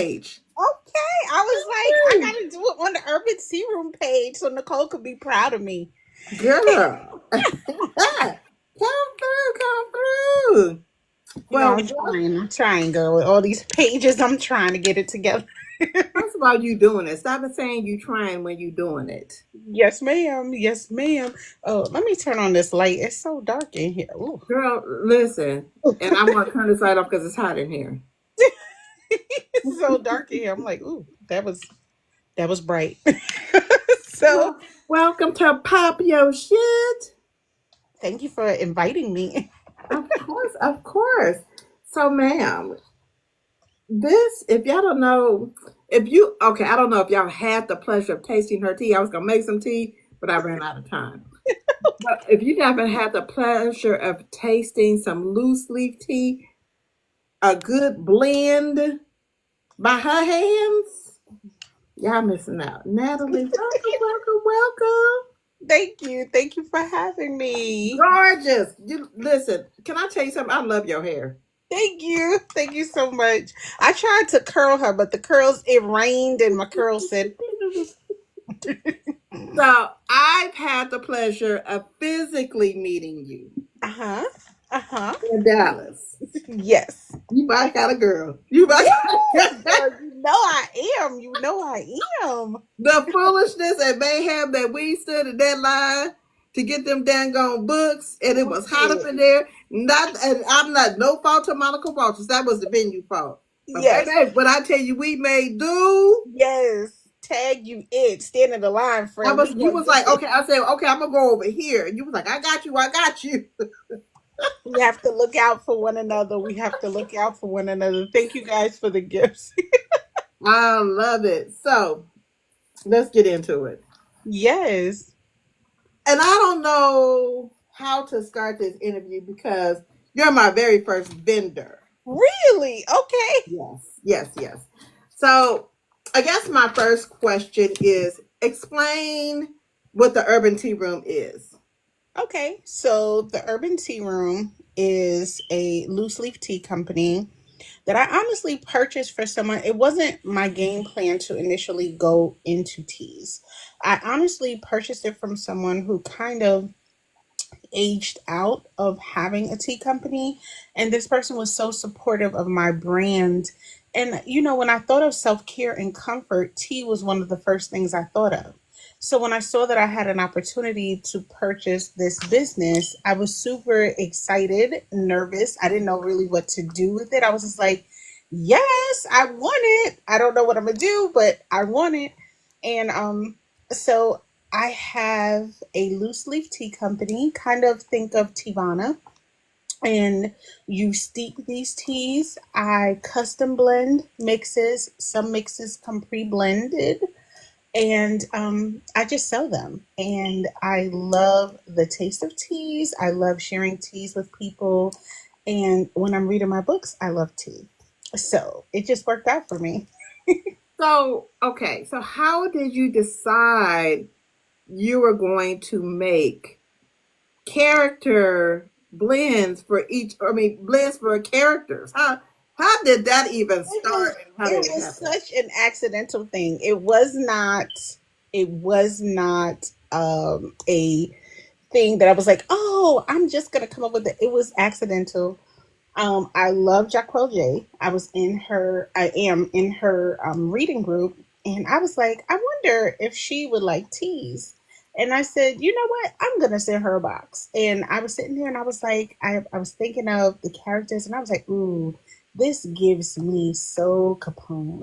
page. Okay. I was like, I gotta do it on the Urban Tea Room page so Nicole could be proud of me. Girl. Come through, come through. You know, Well, I'm trying. I'm trying, girl. With all these pages, I'm trying to get it together. first of all, you doing it. Stop saying you trying when you doing it. Yes, ma'am. Yes, ma'am. Oh, let me turn on this light. It's so dark in here. Ooh. Girl, listen. And I'm gonna turn this light off because it's hot in here. It's so dark in here. I'm like, ooh, that was bright. So Well, welcome to Pop Your Shit. thank you for inviting me. Of course, of course. So, ma'am, this, if y'all don't know, okay, I don't know if y'all had the pleasure of tasting her tea. I was gonna make some tea, but I ran out of time. But if you haven't had the pleasure of tasting some loose leaf tea, a good blend by her hands, y'all missing out. Natalie, welcome, welcome, welcome. Thank you. Thank you for having me. Gorgeous. You listen, can I tell you something? I love your hair. Thank you. Thank you so much. I tried to curl her, but the curls, it rained and my curls said, So I've had the pleasure of physically meeting you uh huh. Uh huh. in Dallas. Yes. You might got a girl. You might Girl, you know I am. You know I am. the foolishness and mayhem that we stood in that line to get them dang on books, and it We was hot up did. in there. Not, and I'm not no fault to Monica Walters. That was the venue fault. But Yes. baby, when I tell you we made do, Yes. Tag you in. Stand in the line, I friend. was. We You gonna was do like, it. okay. I said, okay, I'm gonna go over here, and you was like, I got you. I got you. We have to look out for one another. We have to look out for one another. Thank you guys for the gifts. I love it. So let's get into it. Yes. And I don't know how to start this interview because you're my very first vendor. Really? Okay. Yes, yes, yes. So I guess my first question is explain what the Urban Tea Room is. Okay. So the Urban Tea Room is a loose leaf tea company that I honestly purchased for someone. It wasn't my game plan to initially go into teas. I honestly purchased it from someone who kind of aged out of having a tea company. And this person was so supportive of my brand. And, when I thought of self care and comfort, tea was one of the first things I thought of. So when I saw that I had an opportunity to purchase this business, I was super excited, nervous. I didn't know really what to do with it. I was just like, yes, I want it. I don't know what I'm going to do, but I want it. And so I have a loose leaf tea company, kind of think of Tivana, and you steep these teas. I custom blend mixes. Some mixes come pre blended, and I just sell them. And I love the taste of teas. I love sharing teas with people. And when I'm reading my books, I love tea. So it just worked out for me. So, okay, so how did you decide you were going to make character blends for each, I mean, blends for characters? How did that even It was start and how it did it was happen? such an accidental thing. It was not a thing that I was like, oh, I'm just gonna come up with it. It was accidental. I love Jacquel J. I am in her reading group, and I was like, I wonder if she would like teas. And I said, you know what? I'm gonna send her a box. And I was sitting there, and I was like, I was thinking of the characters, and I was like, ooh, this gives me so Capone.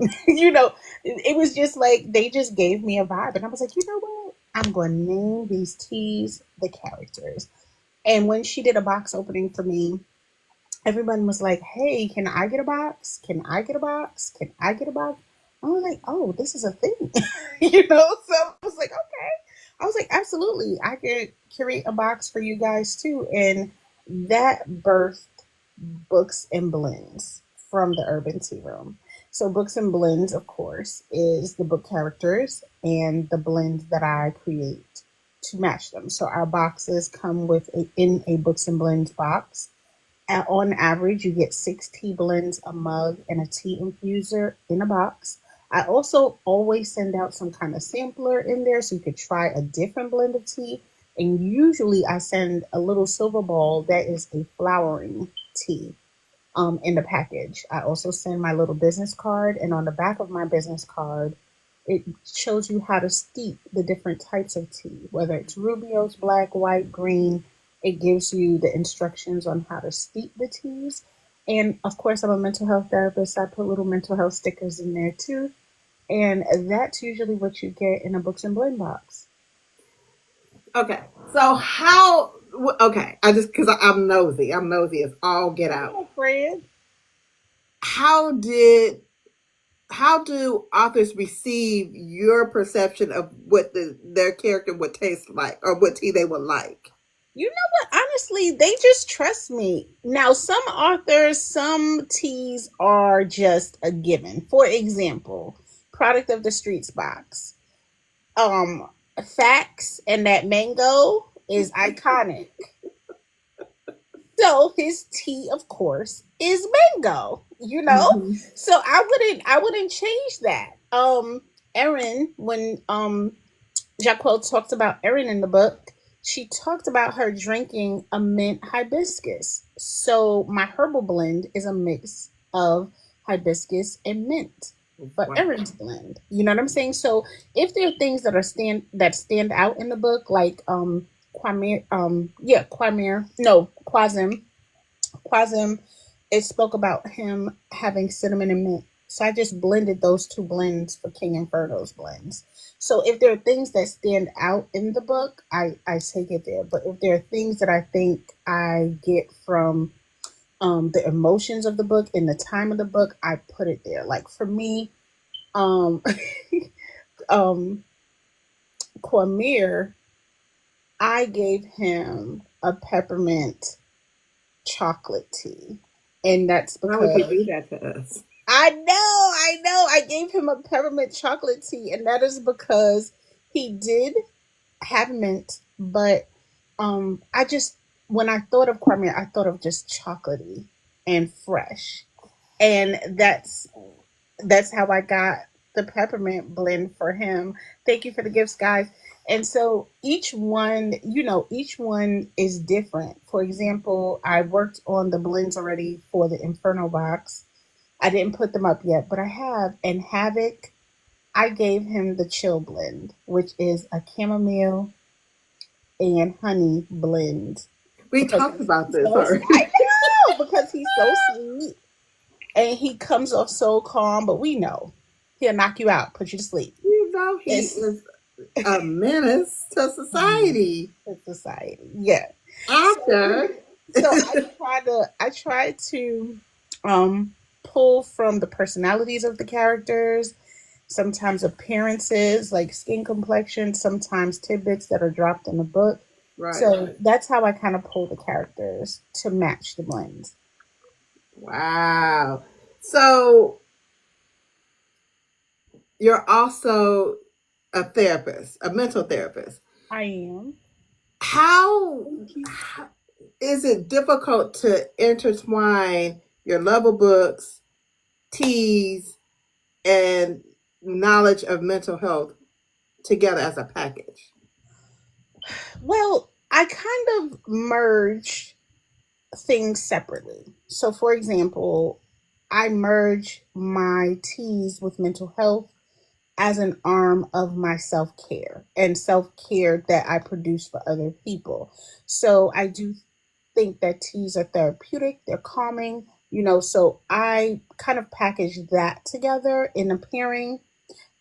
It was just like they just gave me a vibe, and I was like, you know what? I'm going to name these teas the characters. And when she did a box opening for me, everyone was like, hey, can I get a box? Can I get a box? Can I get a box? I was like, oh, this is a thing. So I was like, okay. I was like, absolutely. I could curate a box for you guys too. And that birthed Books and Blends from the Urban Tea Room. So Books and Blends, of course, is the book characters and the blends that I create to match them. So our boxes come in a Books and Blends box, On average, you get 6 tea blends, a mug, and a tea infuser in a box. I also always send out some kind of sampler in there so you could try a different blend of tea. And usually, I send a little silver ball that is a flowering tea in the package. I also send my little business card, and on the back of my business card, it shows you how to steep the different types of tea, whether it's Rubio's, black, white, green. It gives you the instructions on how to steep the teas. And of course, I'm a mental health therapist. I put little mental health stickers in there too. And that's usually what you get in a books and blend box. Okay. So how? Okay. I just because I'm nosy. I'm nosy as all get out. Oh, Fred. How did how do authors receive your perception of what their character would taste like or what tea they would like? You know what? Honestly, they just trust me. Now, some authors, some teas are just a given. For example, Product of the Streets box. Um, Facts and that mango is iconic. So his tea, of course, is mango, you know? Mm-hmm. So I wouldn't change that. Erin, when Jacquel talked about Erin in the book, she talked about her drinking a mint hibiscus. So my herbal blend is a mix of hibiscus and mint for Wow. Erin's blend. You know what I'm saying? So if there are things that stand out in the book, like Quamir, no, Quasim, it spoke about him having cinnamon and mint. So I just blended those two blends for King Inferno's blends. So if there are things that stand out in the book, I take it there. But if there are things that I think I get from the emotions of the book and the time of the book, I put it there. Like for me, um, um, Quamir, I gave him a peppermint chocolate tea. And that's Why would you because do that to us? I gave him a peppermint chocolate tea, and that is because he did have mint, but I just when I thought of Cormier, I thought of just chocolatey and fresh, and that's how I got the peppermint blend for him. Thank you for the gifts, guys. And so each one is different. For example, I worked on the blends already for the Inferno box. I didn't put them up yet, but I have. And Havoc, I gave him the chill blend, which is a chamomile and honey blend We because talked he's about this so already. I know because he's so sweet and he comes off so calm, but we know he'll knock you out, put you to sleep. You know he It's is a menace to society. it's society, yeah. So After. so I try to pull from the personalities of the characters, sometimes appearances like skin complexion, sometimes tidbits that are dropped in the book. Right. So that's how I kind of pull the characters to match the blends. Wow. So you're also a therapist, a mental therapist. I am. How, Thank you. how is it difficult to intertwine your love of books, teas, and knowledge of mental health together as a package? Well, I kind of merge things separately. So, for example, I merge my teas with mental health as an arm of my self care and self care that I produce for other people. So, I do think that teas are therapeutic, they're calming, so I kind of package that together in a pairing.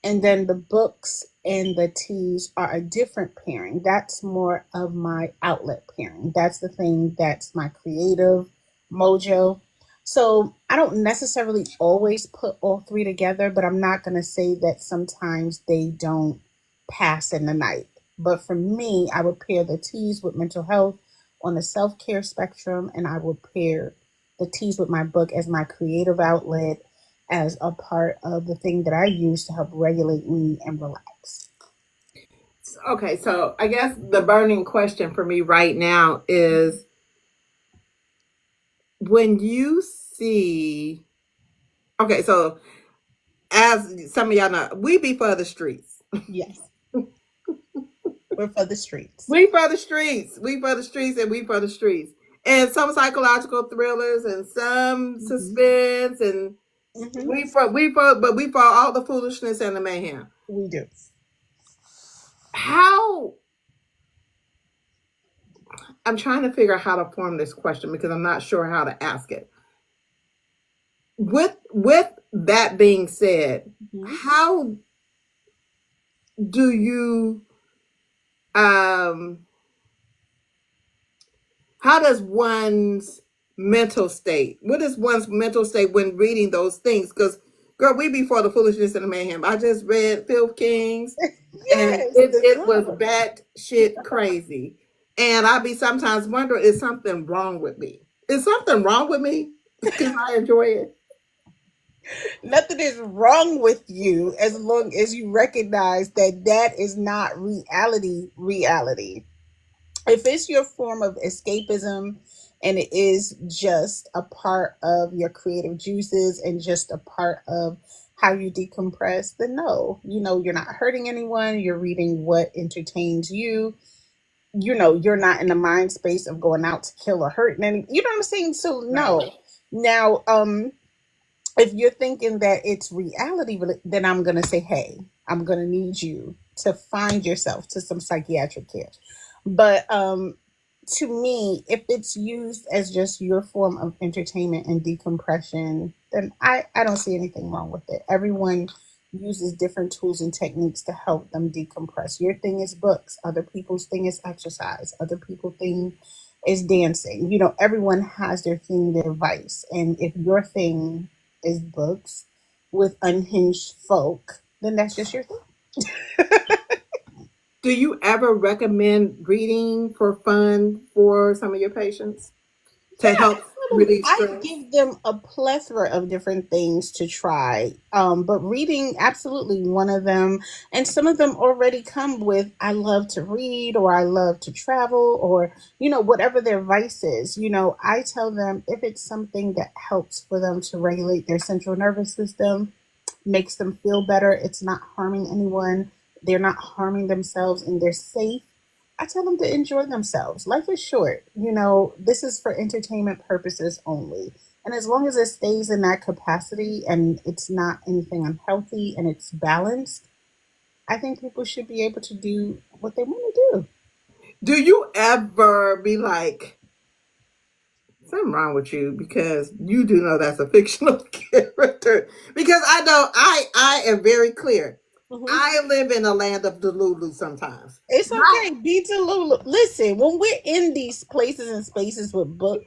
And then the books and the teas are a different pairing. That's more of my outlet pairing. That's the thing that's my creative mojo. So I don't necessarily always put all three together, but I'm not going to say that sometimes they don't pass in the night. But for me, I would pair the teas with mental health on the self care spectrum, and I would pair the teas with my book as my creative outlet as a part of the thing that I use to help regulate me and relax. Okay, so I guess the burning question for me right now is when you see, okay, so as some of y'all know, we be for the streets. Yes, we're for the streets. We for the streets. We for the streets and we for the streets. And some psychological thrillers and some Hmm. suspense and Hmm. we for all the foolishness and the mayhem. We do. How I'm trying to figure out how to form this question because I'm not sure how to ask it. With that being said, Hmm. how do you um how does one's mental state, what is one's mental state when reading those things? Because girl, we be for the foolishness and the mayhem. I just read Filth Kings and Yes, the it was drama. bat shit crazy. And I be sometimes wondering, is something wrong with me? Is something wrong with me? Because I enjoy it. Nothing is wrong with you as long as you recognize that that is not reality. If it's your form of escapism and it is just a part of your creative juices and just a part of how you decompress, then no, you're not hurting anyone. You're reading what entertains you. You're not in the mind space of going out to kill or hurt any. You know what I'm saying? So Right. no. Now, if you're thinking that it's reality, then I'm going to say, hey, I'm going to need you to find yourself to some psychiatric care. But to me, if it's used as just your form of entertainment and decompression, then I don't see anything wrong with it. Everyone uses different tools and techniques to help them decompress. Your thing is books, other people's thing is exercise, other people's thing is dancing. Everyone has their thing, their vice. And if your thing is books with unhinged folk, then that's just your thing. Do you ever recommend reading for fun for some of your patients to Yeah, help absolutely. relieve I stress? give them a plethora of different things to try. But reading, absolutely one of them. And some of them already come with, I love to read, or I love to travel, or, whatever their vice is. I tell them if it's something that helps for them to regulate their central nervous system, makes them feel better, it's not harming anyone, they're not harming themselves, and they're safe, I tell them to enjoy themselves. Life is short. This is for entertainment purposes only. And as long as it stays in that capacity and it's not anything unhealthy and it's balanced, I think people should be able to do what they want to do. Do you ever be like, something wrong with you because you do know that's a fictional character? Because I know I am very clear. Mhm. I live in a land of Delulu sometimes. It's Right. okay. Be Delulu. Listen, when we're in these places and spaces with books,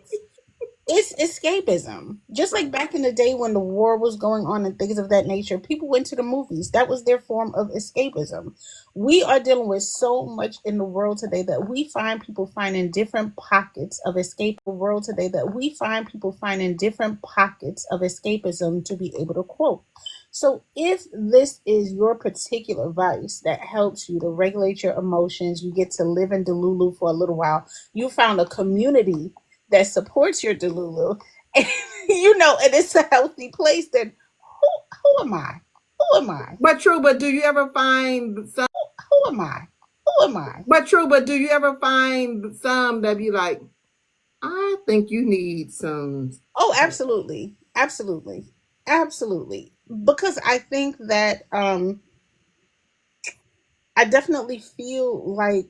it's escapism. Just like back in the day when the war was going on and things of that nature, people went to the movies. That was their form of escapism. We are dealing with so much in the world today that we find people finding different pockets of escape. World today that we find people finding different pockets of escapism to be able to quote. So if this is your particular vice that helps you to regulate your emotions, you get to live in Delulu for a little while, you found a community that supports your Delulu, and and it's a healthy place, then who am I? Who am I? But true, but do you ever find some Who am I? Who am I? but true, but do you ever find some that be like, I think you need some. Oh, absolutely. Absolutely. Absolutely. Because I think that I definitely feel like,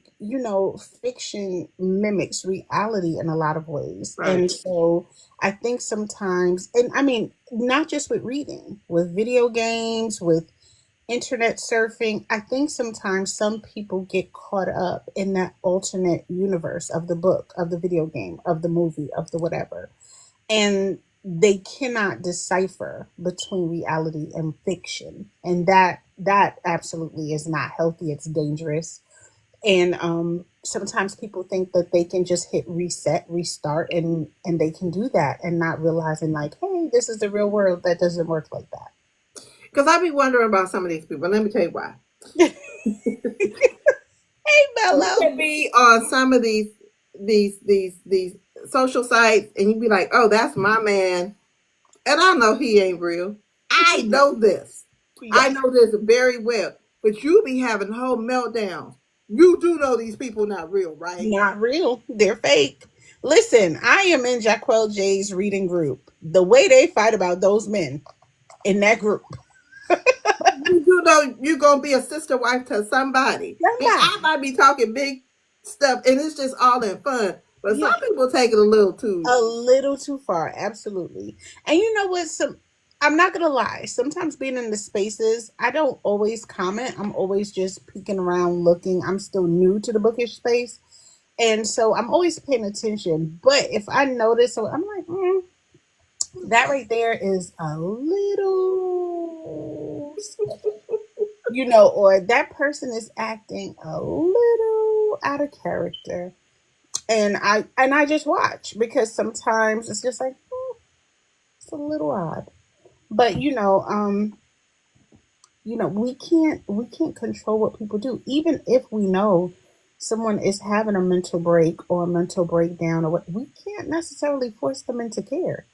fiction mimics reality in a lot of ways. Right. And so I think sometimes, and I mean, not just with reading, with video games, with internet surfing, I think sometimes some people get caught up in that alternate universe of the book, of the video game, of the movie, of the whatever. And they cannot decipher between reality and fiction. And that absolutely is not healthy. It's dangerous. And sometimes people think that they can just hit reset, restart, and they can do that and not realizing like, hey, this is the real world. That doesn't work like Because I be wondering about some of these people. Let me tell you why. that. Hey, You Bello. can be on some of these social sites and you be like, oh, that's my man. And I know he ain't real. I know this. I Yes. know this very well. But you be having whole meltdowns. You do know these people not real, right? Not real. They're fake. Listen, I am in Jaquel J's reading group. The way they fight about those men in that group. You do know you're gonna be a sister wife to somebody. And I Somebody. might be talking big stuff and it's just all in fun. But some Yeah. people take it a little too. A little too far, absolutely. And you know what? I'm not gonna lie. Sometimes being in the spaces, I don't always comment. I'm always just peeking around, looking. I'm still new to the bookish space, and so I'm always paying attention. But if I notice, so I'm like, that right there is a little, or that person is acting a little out of character, and I just watch because sometimes it's just like it's a little odd. But we can't control what people do. Even if we know someone is having a mental break or a mental breakdown or what, we can't necessarily force them into care.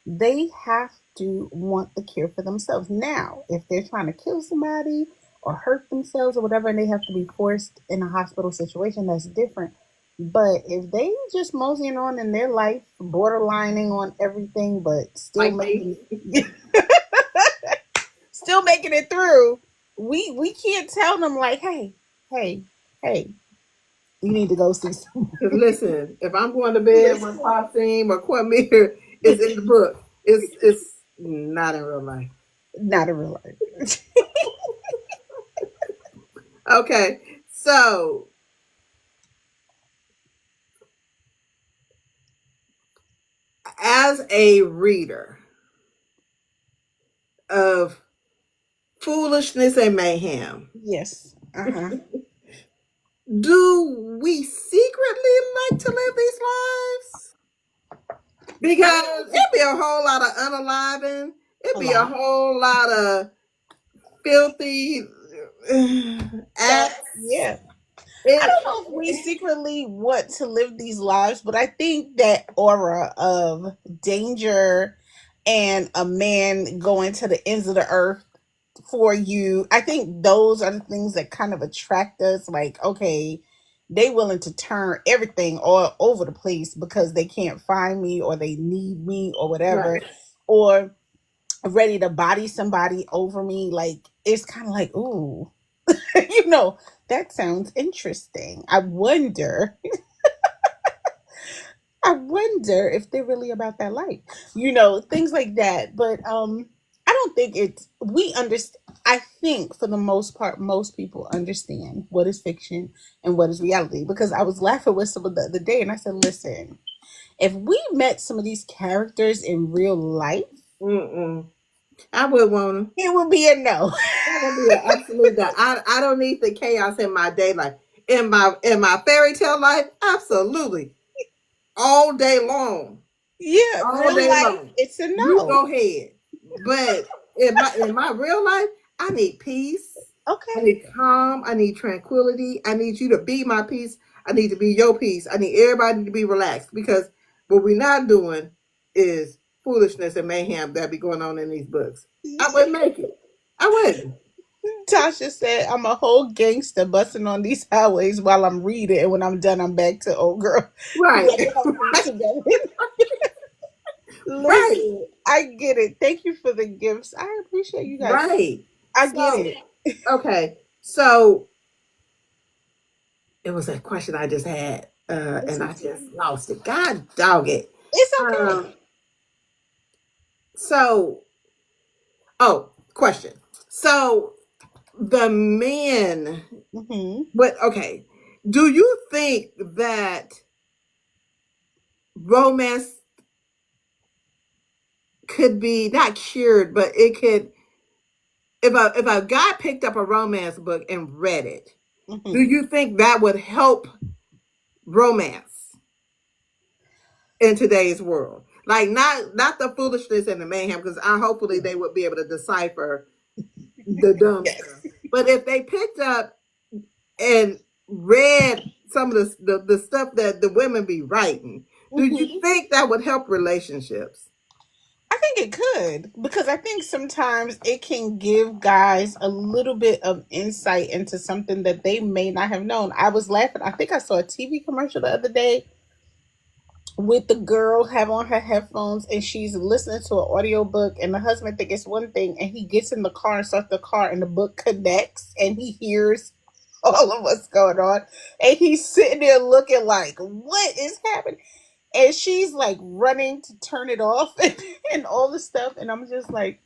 They have to want the care for themselves. Now, if they're trying to kill somebody or hurt themselves or whatever, and they have to be forced in a hospital situation, that's different. But if they just moseying on in their life, borderlining on everything, but still Like me. making still making it through, we can't tell them like, hey, hey, you need to go see someone. Because listen, if I'm going to bed with Listen, Pasim or Quamir is in the book, it's not in real life. not in real life. Okay, so as a reader of foolishness and mayhem, Yes. Uh-huh. do we secretly like to live these lives? Because it'd be a whole lot of unaliving. It'd A be a lot. whole lot of filthy That, acts. yeah. I It, don't know if we secretly want to live these lives, but I think that aura of danger and a man going to the ends of the earth for you, I think those are the things that kind of attract us. Like, okay, they willing to turn everything all over the place because they can't find me or they need me or whatever, right. or ready to body somebody over me. Like, it's kind of like, ooh, you know, that sounds interesting. I wonder if they're really about that life. Things like that. But I don't think it's we understand. I think for the most part most people understand what is fiction and what is reality, because I was laughing with someone the other day and I said, "Listen, if we met some of these characters in real life, Mm-mm. I would want to. it would be a no." That would be an absolute that. I don't need the chaos in my day life. In my fairy tale life, absolutely. All day long. Yeah, All real day life, long. it's a You no. go ahead. But in my real life, I need peace. I Okay. need calm. I need tranquility. I need you to be my peace. I need to be your peace. I need everybody to be relaxed because what we're not doing is foolishness and mayhem that be going on in these books. I wouldn't make it. I wouldn't. Tasha said, I'm a whole gangster busting on these highways while I'm reading, and when I'm done, I'm back to old girl. Right. Like, it has to be together. Right. Listen, I get it. Thank you for the gifts. I appreciate you guys. Right. I get So, it. okay. So it was a question I just had, It's and I okay. just lost it. God dog it. It's Um, okay. so, oh, question. So the men, Hmm. but okay, do you think that romance could be not cured, but it could, if a guy picked up a romance book and read it, do Hmm. you think that would help romance in today's world? Like not the foolishness and the mayhem, because I hopefully they would be able to decipher the dumb stuff. Yes. But if they picked up and read some of the stuff that the women be writing, Do you Hmm. think that would help relationships? I think it could, because I think sometimes it can give guys a little bit of insight into something that they may not have known. I was laughing. I think I saw a TV commercial the other day with the girl have on her headphones and she's listening to an audio book, and the husband think it's one thing, and he gets in the car and starts the car, and the book connects and he hears all of what's going on, and he's sitting there looking like, what is happening? And she's like running to turn it off and all this stuff, and I'm just like,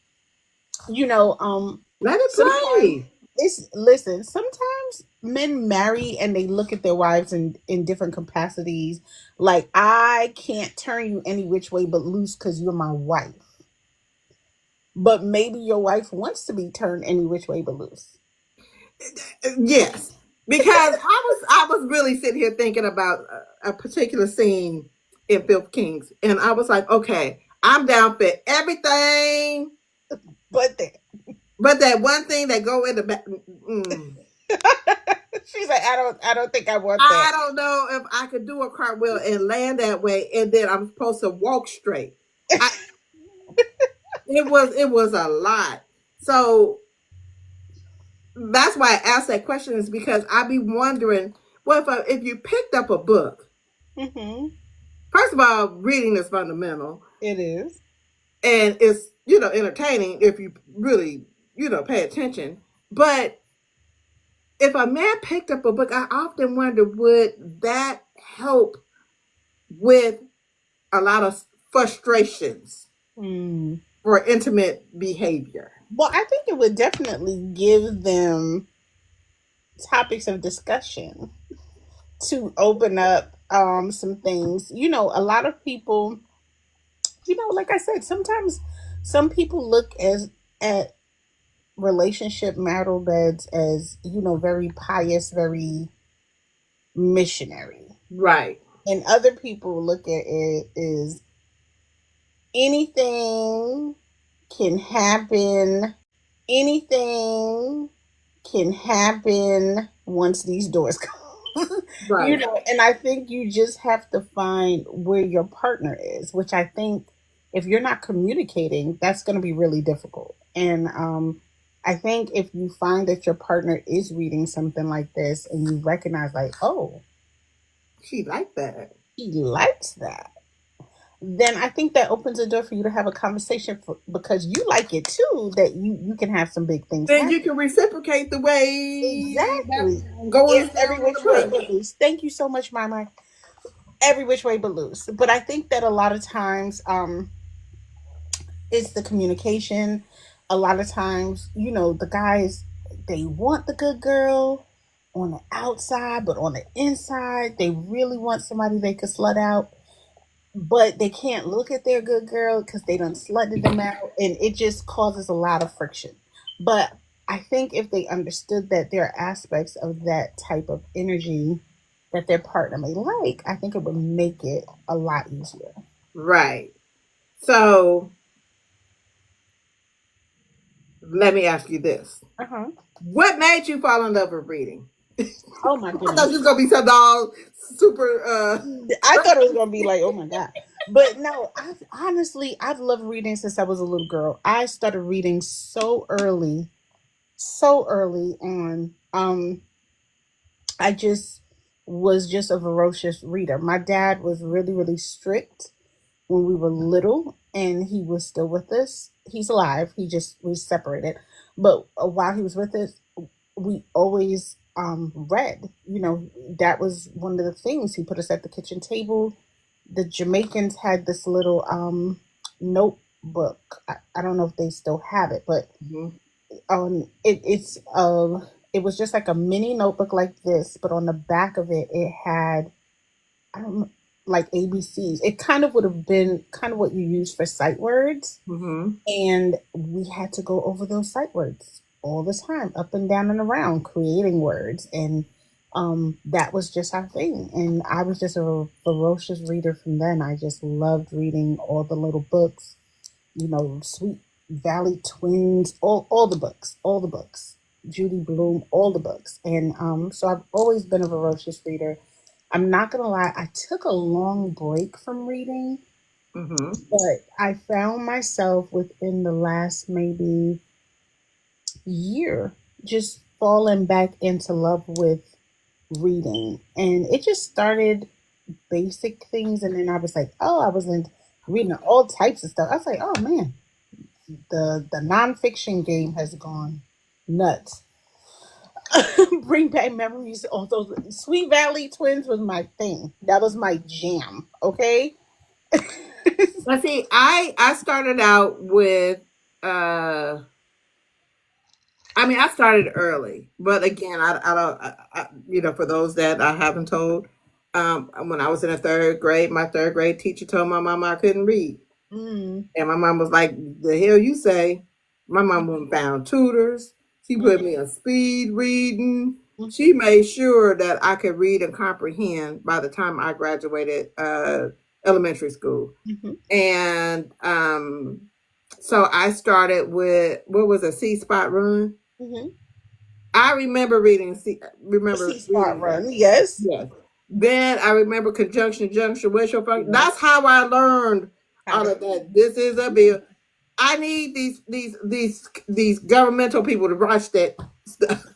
you know, Let it sometimes play. it's, listen, sometimes men marry and they look at their wives in different capacities. Like, I can't turn you any which way but loose because you're my wife. But maybe your wife wants to be turned any which way but loose. Yes, because I was really sitting here thinking about a particular scene in Fifth Kings, and I was like, okay, I'm down for everything, But then but that one thing that go in the back. she's like, I don't think I want that. I don't know if I could do a cartwheel and land that way, and then I'm supposed to walk straight. I, it was a lot. So that's why I asked that question, is because I be wondering, well, if you picked up a book, Hmm. first of all, reading is fundamental, It is. and it's entertaining if you really pay attention. But if a man picked up a book, I often wonder, would that help with a lot of frustrations Hmm. for intimate behavior? Well, I think it would definitely give them topics of discussion to open up some things. A lot of people, like I said, sometimes some people look at relationship marital beds as, very pious, very missionary. Right. And other people look at it as anything can happen. Anything can happen once these doors come. Right. And I think you just have to find where your partner is, which I think if you're not communicating, that's going to be really difficult. And I think if you find that your partner is reading something like this and you recognize, like, oh, She liked that. he likes that, then I think that opens the door for you to have a conversation because you like it too, that you can have some big things Then you happen. can reciprocate the way that's Exactly. going It's down every in the which way book. but loose. Thank you so much, Mama. Every which way but loose. But I think that a lot of times, it's the communication. A lot of times, the guys, they want the good girl on the outside, but on the inside, they really want somebody they could slut out, but they can't look at their good girl because they done slutted them out, and it just causes a lot of friction. But I think if they understood that there are aspects of that type of energy that their partner may like, I think it would make it a lot easier. Right. So let me ask you this. Uh-huh. What made you fall in love with reading? Oh my I thought goodness. you was gonna be something all super I thought it was gonna be like, oh my god. But no, I've loved reading since I was a little girl. I started reading so early on. I just was just a ferocious reader. My dad was really, really strict when we were little, and he was still with us. He's alive. He just was separated. But while he was with us, we always read. That was one of the things. He put us at the kitchen table. The Jamaicans had this little notebook. I don't know if they still have it, but Mhm. it was just like a mini notebook like this, but on the back of it, it had, I don't know, like ABCs. It kind of would have been kind of what you use for sight words, Mhm. and we had to go over those sight words all the time, up and down and around, creating words, and that was just our thing. And I was just a ferocious reader from then. I just loved reading all the little books, Sweet Valley Twins, all the books, Judy Bloom, all the books. And so I've always been a ferocious reader. I'm not gonna lie, I took a long break from reading, Mm-hmm. but I found myself within the last maybe year just falling back into love with reading. And it just started basic things, and then I was like, oh, I was in reading all types of stuff. I was like, oh man, the nonfiction game has gone nuts. Bring back memories. Although Sweet Valley Twins was my thing. That was my jam. Okay. But see, I started out with uh I mean, I started early, but again, I don't, for those that I haven't told, when I was in the third grade, my third grade teacher told my mama I couldn't read. Mm, And my mom was like, the hell you say? My mom went and found tutors. She put mm, me on speed reading. She mm, made sure that I could read and comprehend by the time I graduated elementary school. mm, And so I started with, what was a C Spot Run? mm. I remember reading. The Remember spot reading that. run. Yes. Yes. Then I remember conjunction, junction, wish your function. That's how I learned How all to. of that. This is a bill. I need these governmental people to watch that stuff,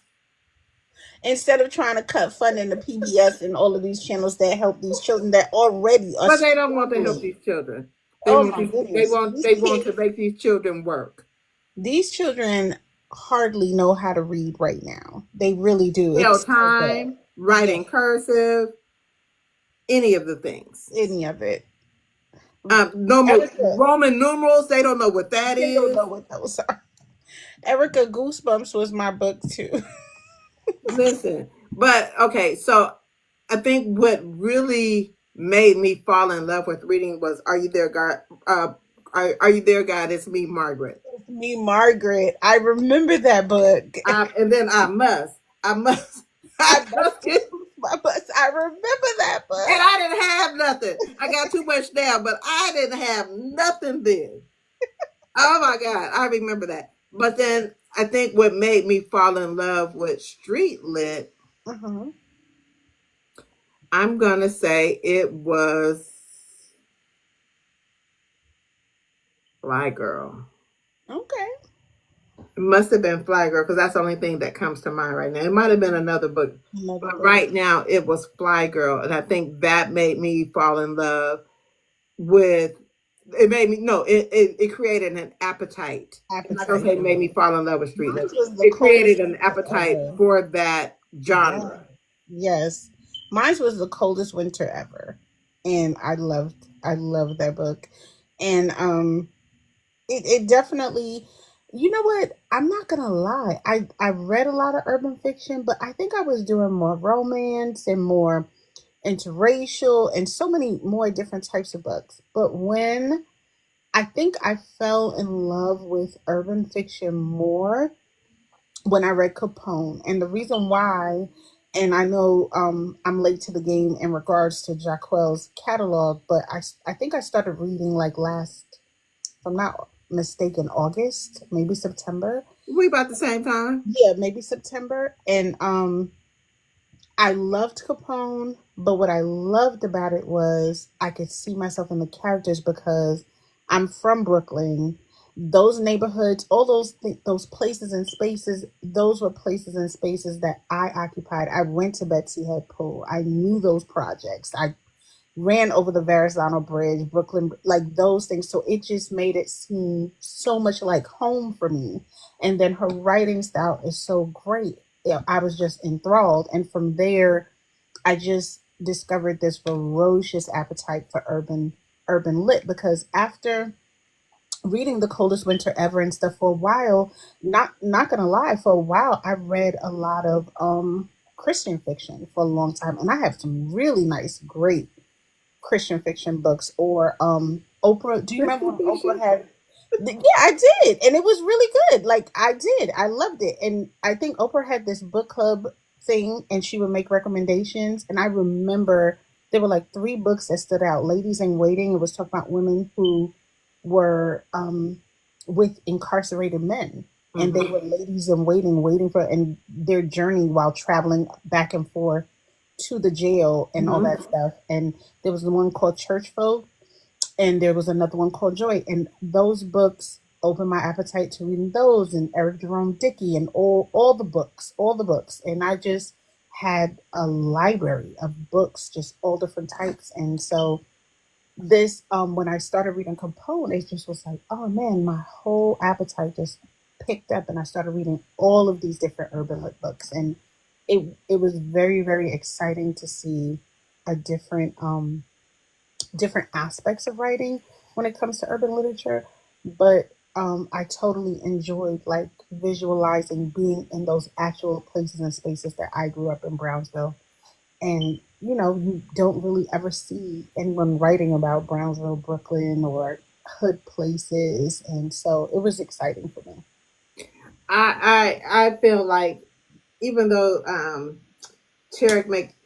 Instead of trying to cut funding to PBS and all of these channels that help these children that already are but they don't want to help struggling. these children. They Oh want my these. They goodness. want. These They want to kids, make these children work. these children hardly know how to read right now. They really do. Spell It's so bad. time, Yeah, writing cursive, any of the things. any of it. Normal Erica, Roman numerals. They don't know what that they don't is. know what those are. Erica Goosebumps was my book too. Listen, but okay, so I think what really made me fall in love with reading was "Are You There, God?" Are You There, God? It's me, Margaret. Me, Margaret. I remember that book. And then I must, I I must must get. lose my bus. I remember that And book. I didn't have nothing. I got too much now, but I didn't have nothing then. Oh my God, I remember that. But then I think what made me fall in love with street lit, Uh-huh. I'm gonna say it was Fly Girl. Okay. It must have been Fly Girl because that's the only thing that comes to mind right now. It might have been another book, Another but book. right now it was Fly Girl, and I think that made me fall in love with. It made me no. It created an appetite. I'm not gonna Appetite. say it made me fall in love with street Mine lit. was the It created coldest an winter appetite ever. for that Yeah. genre. Yes. Mine was the coldest winter ever. And I loved that book. And it definitely, you know what? I'm not gonna lie. I read a lot of urban fiction, but I think I was doing more romance and more interracial and so many more different types of books. But when I think I fell in love with urban fiction more when I read Capone. And the reason why, and I know I'm late to the game in regards to Jacquel's catalog, but I think I started reading like last, if I'm not mistaken, August, maybe September. We about the same time. Yeah, maybe September. And I loved Capone, but what I loved about it was I could see myself in the characters because I'm from Brooklyn. Those neighborhoods, all those places and spaces, those were places and spaces that I occupied. I went to Betsy Head Pool. I knew those projects. I ran over the Verrazano Bridge, Brooklyn, like those things. So it just made it seem so much like home for me. And then her writing style is so great. Yeah, I was just enthralled. And from there, I just discovered this ferocious appetite for urban lit because after reading The Coldest Winter Ever and stuff for a while, not gonna lie, for a while I read a lot of Christian fiction for a long time. And I have some really nice, great Christian fiction books or Oprah. Do you remember Christian when Oprah fiction. had? Yeah, I did, and it was really good. Like I did, I loved it, and I think Oprah had this book club thing, and she would make recommendations. And I remember there were like three books that stood out: "Ladies in Waiting." It was talking about women who were with incarcerated men, and they Mm-hmm. were ladies in waiting, waiting for and their journey while traveling back and forth to the jail and all Mhm. that stuff. And there was the one called Church Folk, and there was another one called Joy. And those books opened my appetite to reading those, and Eric Jerome Dickey, and all the books. And I just had a library of books, just all different types. And so this when I started reading Capone, it just was like, oh man, my whole appetite just picked up, and I started reading all of these different urban lit books. And it was very, very exciting to see a different aspects of writing when it comes to urban literature. But I totally enjoyed like visualizing being in those actual places and spaces that I grew up in Brownsville. And you don't really ever see anyone writing about Brownsville, Brooklyn, or hood places. And so it was exciting for me. I feel like even though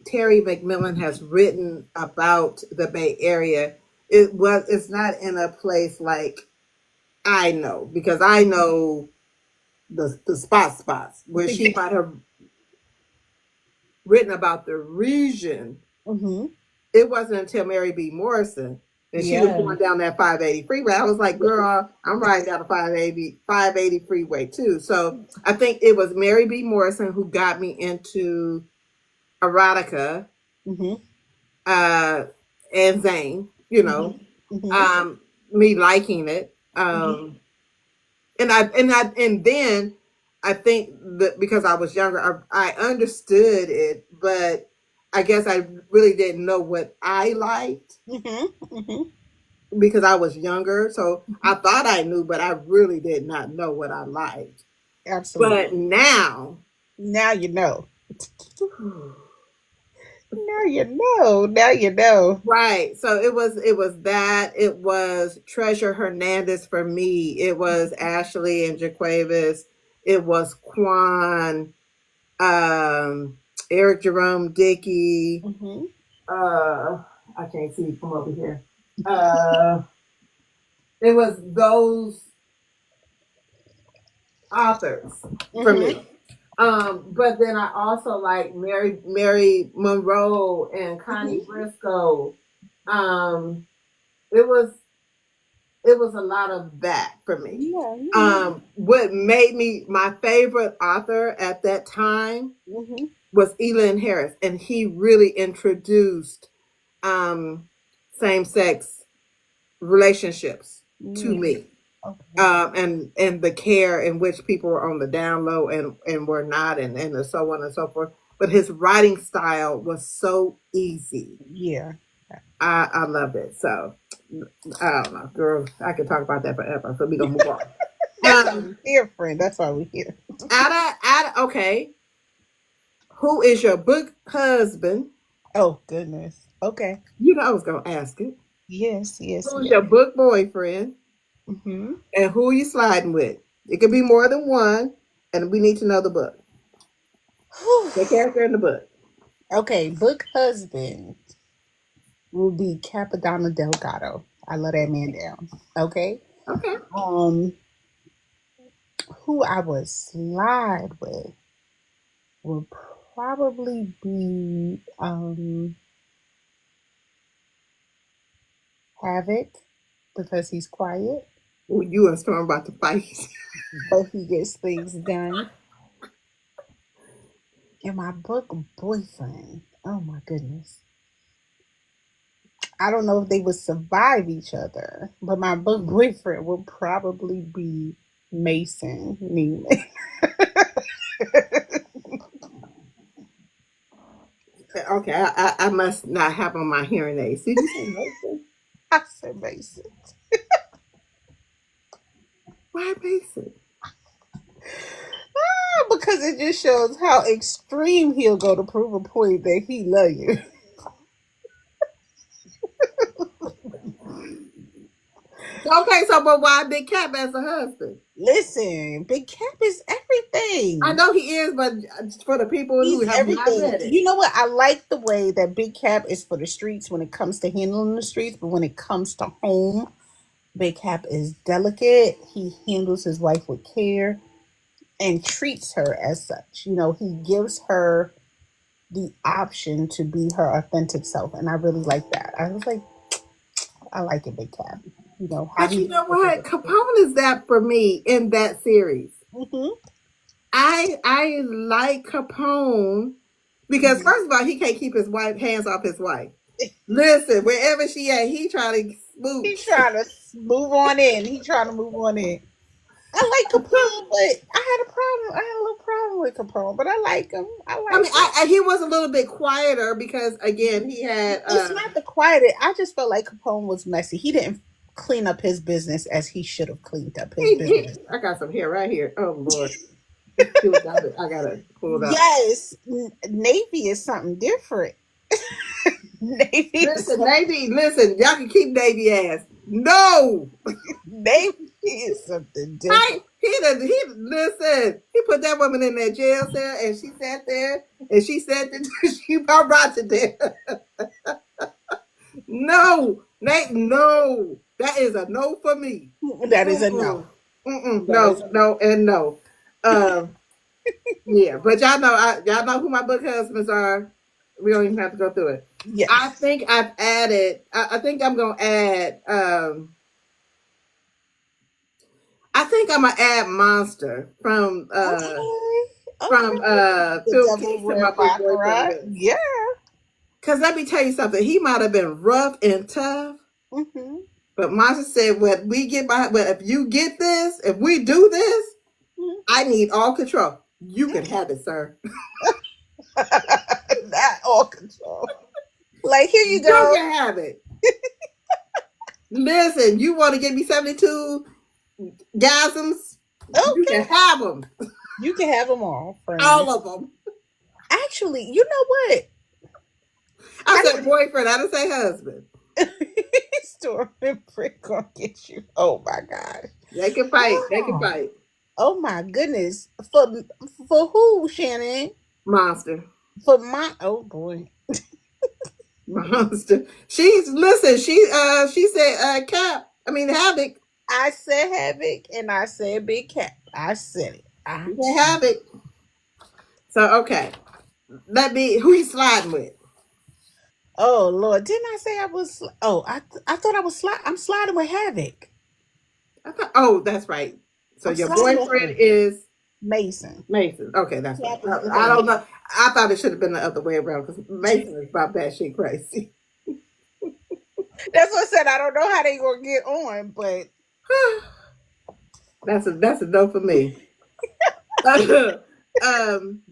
Terry McMillan has written about the Bay Area, it's not in a place like I know, because I know the spots where she might have written about the region. Hmm. It wasn't until Mary B. Morrison and she was Yeah. going down that 580 freeway. I was like, girl, I'm riding down the 580 freeway too. So I think it was Mary B. Morrison who got me into erotica, Hmm. uh, and Zane, you Hmm. know, Hmm. um, me liking it. Hmm. And then I think that because I was younger, I understood it, but I guess I really didn't know what I liked Hmm. Hmm. because I was younger. So I thought I knew, but I really did not know what I liked. But Absolutely. now, Now you know. Now you know. Now you know. right. So it was that, it was Treasure Hernandez for me. It was Ashley and Jaquavis. It was Quan, um, Eric Jerome Dickey. Hmm. Uh, I can't see from over here. Uh, it was those authors for Hmm. me. But then I also like Mary Monroe and Connie Hmm. Briscoe. Um, it was it was a lot of that for me. Yeah. Yeah. What made me my favorite author at that time Hmm. was Elin Harris, and he really introduced um, same sex relationships to Yeah. me, Okay. and the care in which people were on the down low and were not, and so on and so forth. But his writing style was so easy. Yeah. I loved it. So I don't know, girl. I could talk about that forever. So we gonna move on. That's why we're Um, here, friend. That's why we're here. okay. Who is your book husband? Oh goodness. Okay. You know I was gonna ask it. Yes. Yes. Who's Yes. your book boyfriend? Hmm. And who are you sliding with? It could be more than one, and we need to know the book, the character in the book. Okay. Book husband will be Capadonna Delgado. I love that man down. Okay. Okay. Um, who I would slide with would probably be Havoc because he's quiet, Well, you and Storm about to fight. but he gets things done. And my book boyfriend, oh my goodness. I don't know if they would survive each other, but my book boyfriend will probably be Mason Neiman. Okay, I must not have on my hearing aids. Did you say Mason? I said Mason. Why Mason? Because it just shows how extreme he'll go to prove a point that he love you. Okay, so but why Big Cap as a husband? Listen, Big Cap is I everything. know he is, but for the people who He's have not everything. read it, You know what? I like the way that Big Cap is for the streets when it comes to handling the streets, but when it comes to home, Big Cap is delicate. He handles his wife with care and treats her as such. He gives her the option to be her authentic self, and I really like that. I was like, I like it, Big Cat. You know how But he you was know with what? it. Capone is that for me in that series. Mm-hmm. I like Capone because Mm-hmm. first of all, he can't keep his wife hands off his wife. Listen, wherever she at, he trying to He smooch. trying to move on in. He trying to move on in. I like Capone, but I had a problem. I had a little problem with Capone, but I like him. I I mean, like him. he was a little bit quieter because again, he had It's not the quiet. I just felt like Capone was messy. He didn't clean up his business as he should have cleaned up his business. I got some hair right here. Oh Lord, I gotta pull it up. Yes, Navy is something different. Navy is Listen, something, Navy. Listen, y'all can keep Navy ass. No, Navy is something I different. he listen. He put that woman in that jail cell, and she sat there, and she said that she about rotted there. No, Nate, no, that is a no for me. That is a no. Mm-mm. Mm-mm. That is No, no, and no. Um, yeah, but y'all know who my book husbands are. We don't even have to go through it. I yes. think I've added. I think I'm gonna add. I think I'm gonna add Monster Okay. from Okay. The Phil Devil Keith to my Wear big boyfriend Baccarat. list. Yeah. Cause let me tell you something. He might have been rough and tough, Mm-hmm. but Monster said, "When we get by, but if you get this, if we do this, I need all control. You can have it, sir. Not all control. Like, here you You go. can have it. Listen, you want to give me 72 gasms? You can Okay. have them, You can have them all, friend. all of them." Actually, you know what? I I said didn't. boyfriend. I didn't say husband. Storm and Brick gonna get you. Oh my god. They can fight. They can Oh, fight. oh my goodness. For who, Shannon? Monster. For my oh boy. Monster. She's listen. She said Cap. I mean Havoc. I said Havoc and I said Big Cat. I said it. I You can have it. So okay, let me. Who you sliding with? Oh Lord, didn't I say I was? Oh, I thought I was I'm sliding with Havoc. I thought. Oh, that's right. So I'm your sliding with boyfriend Havoc. is Mason. Mason. Okay, that's right. Cap is the I husband. don't know. I thought it should have been the other way around because Mason is about that shit crazy. That's what I said. I don't know how they gonna get on, but That's a no for me. um,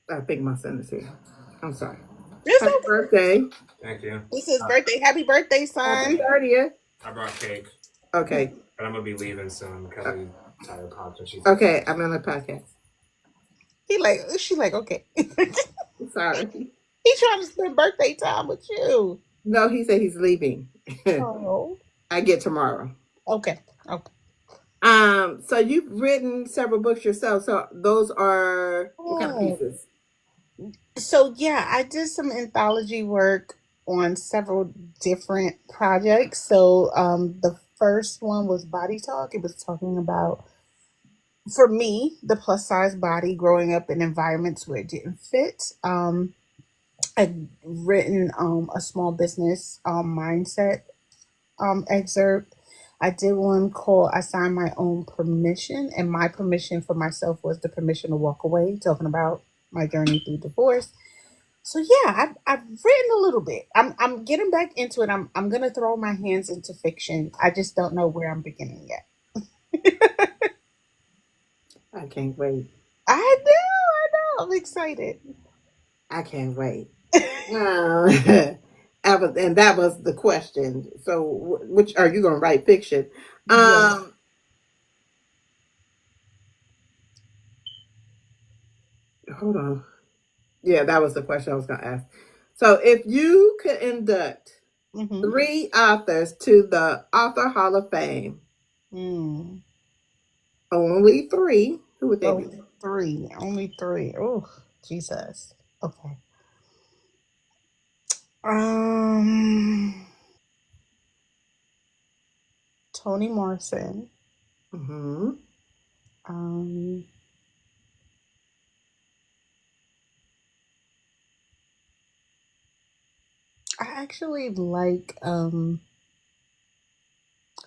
I think my son is here. I'm sorry. it's Happy okay. birthday. Thank you. This is birthday. Happy birthday, Happy son. 30th. I brought cake, Okay. but I'm gonna be leaving soon. Kelly tired popped and she's Okay. I'm on a podcast. She like, okay. He Sorry. trying to spend birthday time with you. No, he said he's leaving. Oh. I get tomorrow. Okay. Okay. So you've written several books yourself. So those are what kind of Oh. pieces? So yeah, I did some anthology work on several different projects. So the first one was Body Talk. It was talking about, for me, the plus size body growing up in environments where it didn't fit. I'd written a small business mindset excerpt. I did one called I Signed My Own Permission, and my permission for myself was the permission to walk away, talking about my journey through divorce. So yeah, I've written a little bit. I'm getting back into it. I'm gonna throw my hands into fiction. I just don't know where I'm beginning yet. I can't wait. I know, I'm excited. I can't wait. Um, and that was the question. So, which are you going to write fiction? Yes. Um, Hold on. Yeah, that was the question I was going to ask. So, if you could induct Mm-hmm. three authors to the Author Hall of Fame, Mm. only three, who would they Oh, be? three. Only three. Oh, Jesus. Okay. Um, Toni Morrison. Mm-hmm. Um, actually like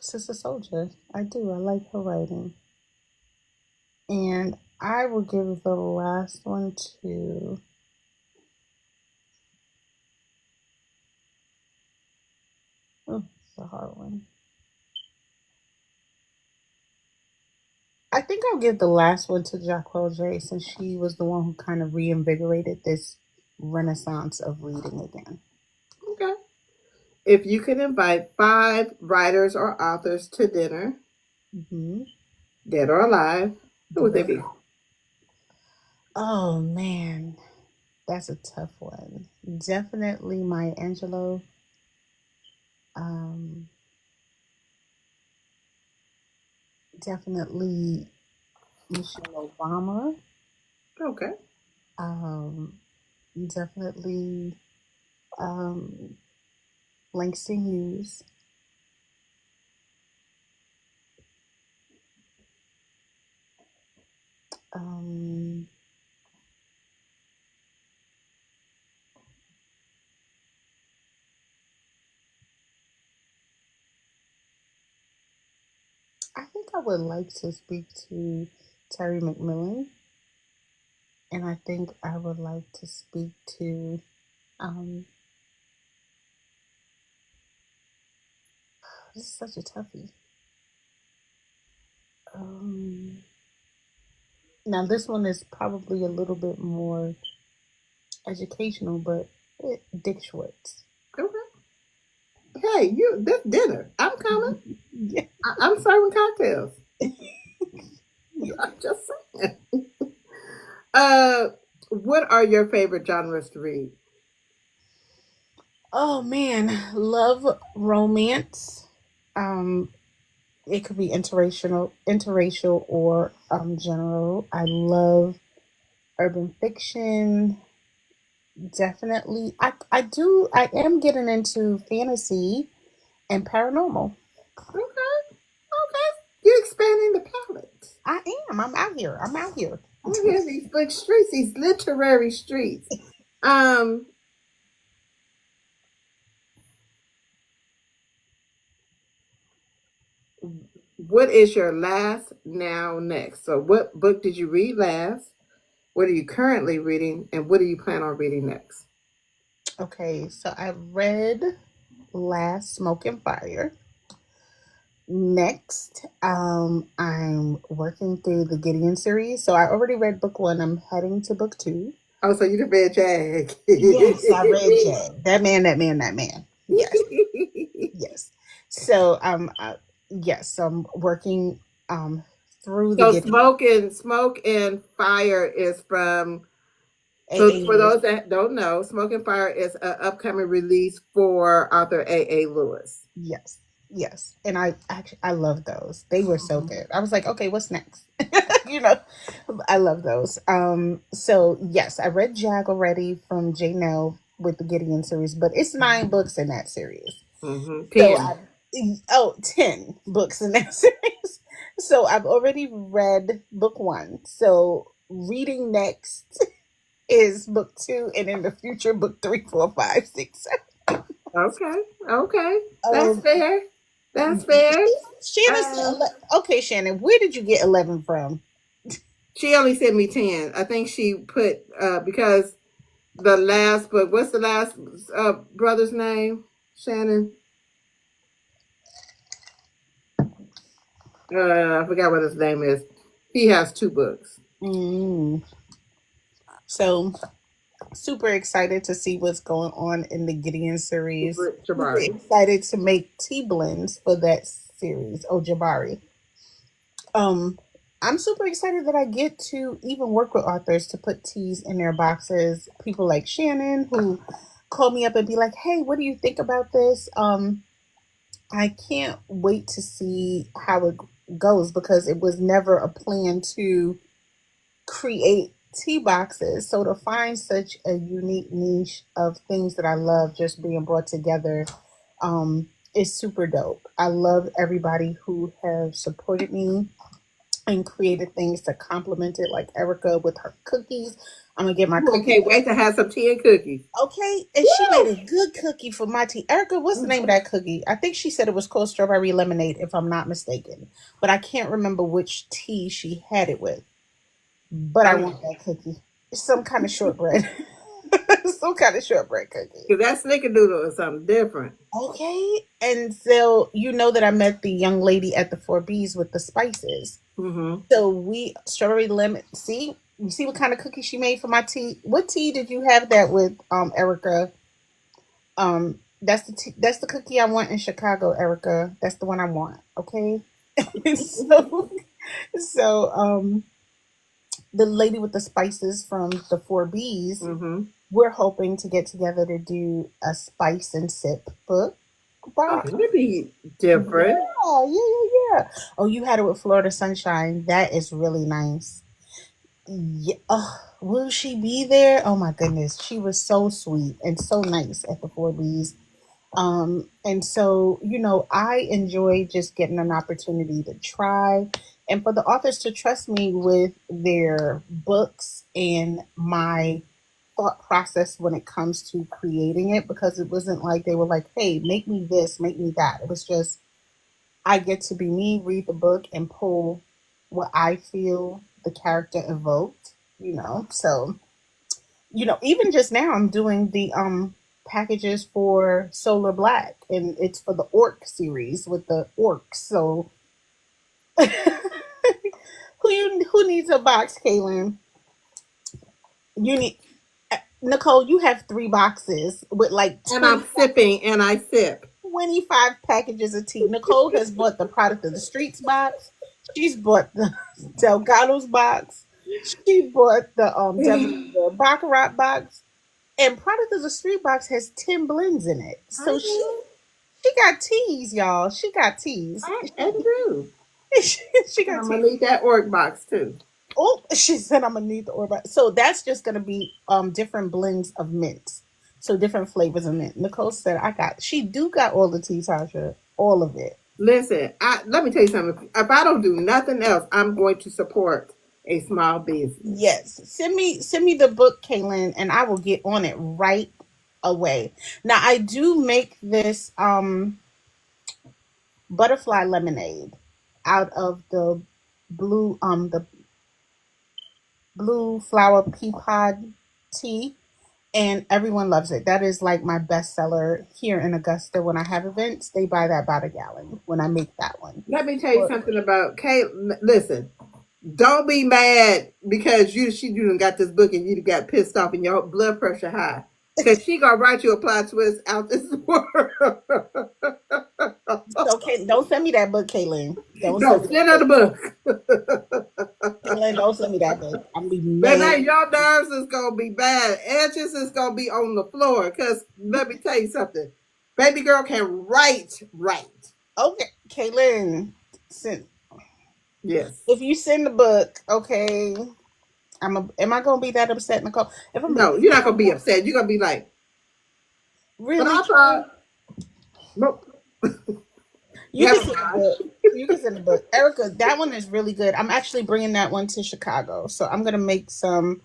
Sister Soldier. I do. I like her writing. And I will give the last one to. Oh, it's a hard one. I think I'll give the last one to Jacqueline J since she was the one who kind of reinvigorated this renaissance of reading again. Okay. If you could invite 5 writers or authors to dinner, Hmm. dead or alive, who would they be? Oh man, that's a tough one. Definitely Maya Angelou. Um, definitely Michelle Obama. Okay. Um, definitely um, Langston Hughes. Um, I think I would like to speak to Terry McMillan, and I think I would like to speak to. Um, this is such a toughie. Um, Now this one is probably a little bit more educational, but Dick Schwartz. Okay. Hey, this dinner. I'm coming. Yeah. I'm serving cocktails. Yeah. I'm just saying. Uh, what are your favorite genres to read? Oh man, love romance. Um, it could be interracial or general. I love urban fiction. Definitely, I do. I am getting into fantasy and paranormal. Okay. Okay. You're expanding the palette. I am. I'm out here. I'm out here. Oh, yeah, these big streets, these literary streets. Um, what is your last now next? So, what book did you read last? What are you currently reading, and what do you plan on reading next? Okay, so I read last Smoke and Fire. Next, I'm working through the Gideon series. So I already read book one. I'm heading to book two. Oh, so you the read Jag. Yes, I read Jag. That man, that man, that man. Yes, yes. So yes, so I'm working through the So Gideon. Smoke and Fire is from. So AA for Lewis. those that don't know, Smoke and Fire is an upcoming release for author A. Lewis. Yes, yes, and I love those. They were so Mhm. good. I was like, okay, what's next? you know, I love those. So yes, I read Jag already from J Nell with the Gideon series, but it's 9 books in that series. Mm-hmm. So 10. I 10 books in that series. So I've already read book one. So reading next is book two, and in the future, book three, four, five, six, seven. Okay. Okay. That's Um, fair. That's fair. Shannon said, Uh, okay, Shannon, where did you get 11 from? she only sent me 10. I think she put, because the last book, what's the last brother's name? Shannon? I forgot what his name is. He has 2 books. Mm. So super excited to see what's going on in the Gideon series. Super Jabari. excited to make tea blends for that series. Oh, Jabari. Um, I'm super excited that I get to even work with authors to put teas in their boxes. People like Shannon who call me up and be like, "Hey, what do you think about this?" I can't wait to see how it goes because it was never a plan to create tea boxes. So to find such a unique niche of things that I love just being brought together is super dope. I love everybody who have supported me and created things to complement it, like Erica with her cookies. I'm gonna get my Ooh, I cookies. can't wait to have some tea and cookies. Okay, and she made a good cookie for my tea. Erica, what's the name of that cookie? I think she said it was called strawberry lemonade, if I'm not mistaken. But I can't remember which tea she had it with. But I Okay. want that cookie. It's some kind of shortbread. Some kind of shortbread cookie. Because that snickerdoodle is something different. Okay. And so you know that I met the young lady at the Four B's with the spices. Mm-hmm. So we strawberry lemon. See, you see what kind of cookie she made for my tea. What tea did you have that with, Erica? That's the cookie I want in Chicago, Erica. That's the one I want. Okay. so so the lady with the spices from the Four B's, Mm-hmm. we're hoping to get together to do a spice and sip book Oh, box. that'd be Yeah, different. yeah. Oh, you had it with Florida Sunshine. That is really nice. Yeah. Oh, will she be there? Oh my goodness. She was so sweet and so nice at the Four B's. And so, I enjoy just getting an opportunity to try and for the authors to trust me with their books and my thought process when it comes to creating it, because it wasn't like they were like, hey, make me this, make me that. It was just, I get to be me, read the book, and pull what I feel the character evoked, So, even just now I'm doing the packages for Solar Black, and it's for the Orc series with the orcs. So who needs a box, Kaylin? You need Nicole, you have 3 boxes with like And I'm sipping and I sip. 25 packages of tea. Nicole has bought the Product of the Streets box. She's bought the Delgado's box. She bought the Baccarat box. And Product of the Street box has 10 blends in it. I So she do. she got teas, y'all. She got teas. I do. She And got I'm gonna teas. need that org box too. Oh, she said I'm gonna need the Orba. So that's just gonna be different blends of mints. So different flavors of mint. Nicole said she do got all the tea, Tasha. All of it. Listen, let me tell you something. If I don't do nothing else, I'm going to support a small business. Yes. Send me the book, Kaylin, and I will get on it right away. Now I do make this butterfly lemonade out of the blue flower pea pod tea, and everyone loves it. That is like my bestseller here in Augusta. When I have events, they buy that by the gallon when I make that one. Let me tell you something about Kate. Listen, don't be mad because she done got this book and you got pissed off and your blood pressure high. Cause she gonna write you a plot twist out this world. So, okay, don't send me that book, Kaylin. Don't No, send me send that her book. the book. Kaylin, don't send me that book. I'm gonna be Baby, mad. your nerves is gonna be bad. Edges is gonna be on the floor. Cause let me tell you something. Baby girl can write right. Okay, Kaylin, send, Yes. if you send the book, okay, am I gonna be that upset, Nicole? If I'm No, you're not gonna be upset. You're gonna be like, but really I true, thought, nope. you can Never send the mind. book. You can send the book, Erica. That one is really good. I'm actually bringing that one to Chicago, so I'm gonna make some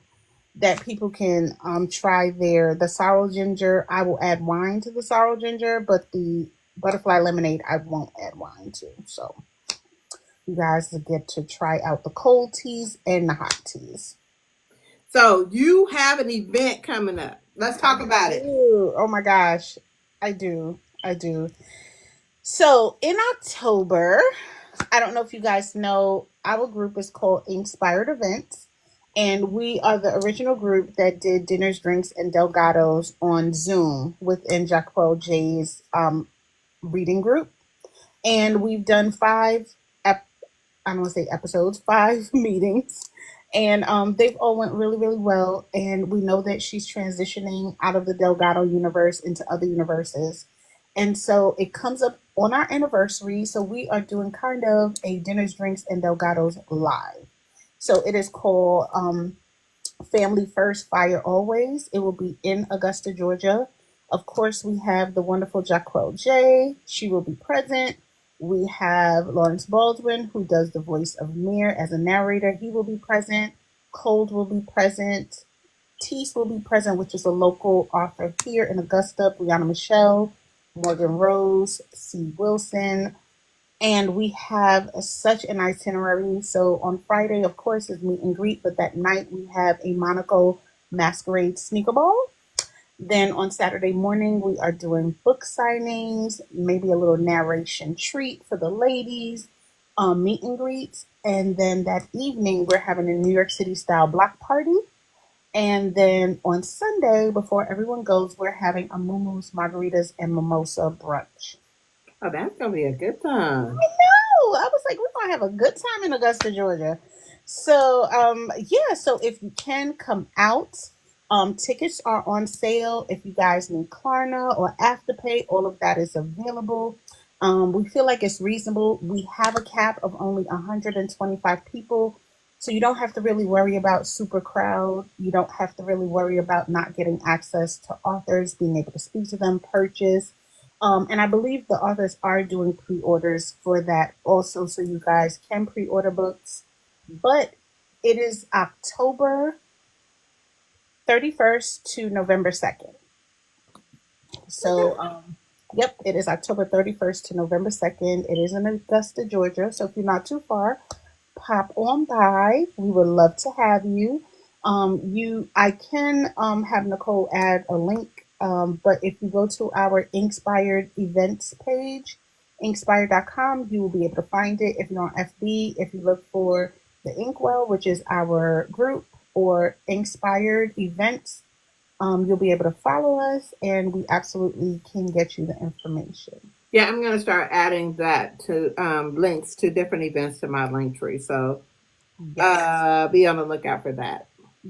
that people can try there. The sorrel ginger, I will add wine to the sorrel ginger, but the butterfly lemonade, I won't add wine to. So you guys will get to try out the cold teas and the hot teas. So you have an event coming up. Let's talk about it. Ooh, oh my gosh. I do. I do. So in October, I don't know if you guys know, our group is called Inspired Events. And we are the original group that did dinners, drinks, and Delgados on Zoom within Jacquel J's reading group. And we've done I don't want to say episodes, 5 meetings. And they've all went really, really well. And we know that she's transitioning out of the Delgado universe into other universes. And so it comes up on our anniversary. So we are doing kind of a dinners, drinks, and Delgados live. So it is called Family First, Fire Always. It will be in Augusta, Georgia. Of course, we have the wonderful Jacquel J. She will be present. We have Lawrence Baldwin, who does the voice of Mir as a narrator. He will be present. Cold will be present. Tease will be present, which is a local author here in Augusta. Brianna Michelle, Morgan Rose, C. Wilson, and we have such an itinerary. So on Friday, of course, is meet and greet, but that night we have a Monaco Masquerade sneaker ball. Then on Saturday morning, we are doing book signings, maybe a little narration treat for the ladies, meet and greets. And then that evening, we're having a New York City style block party. And then on Sunday, before everyone goes, we're having a Mumu's Margaritas and Mimosa brunch. Oh, that's gonna be a good time. I was like, we're gonna have a good time in Augusta, Georgia. So yeah, so if you can come out, tickets are on sale. If you guys need Klarna or Afterpay, all of that is available. We feel like it's reasonable. We have a cap of only 125 people. So you don't have to really worry about super crowd. You don't have to really worry about not getting access to authors, being able to speak to them, purchase. And I believe the authors are doing pre-orders for that also, so you guys can pre-order books. But it is October 31st to November 2nd. So, yep, it is October 31st to November 2nd. It is in Augusta, Georgia. So if you're not too far, pop on by. We would love to have you. I can have Nicole add a link, but if you go to our Inspired events page, inspired.com, you will be able to find it. If you're on FB, if you look for the Inkwell, which is our group, or Inspired events, you'll be able to follow us, and we absolutely can get you the information. Yeah, I'm going to start adding that to links to different events to my link tree. So Yes, be on the lookout for that.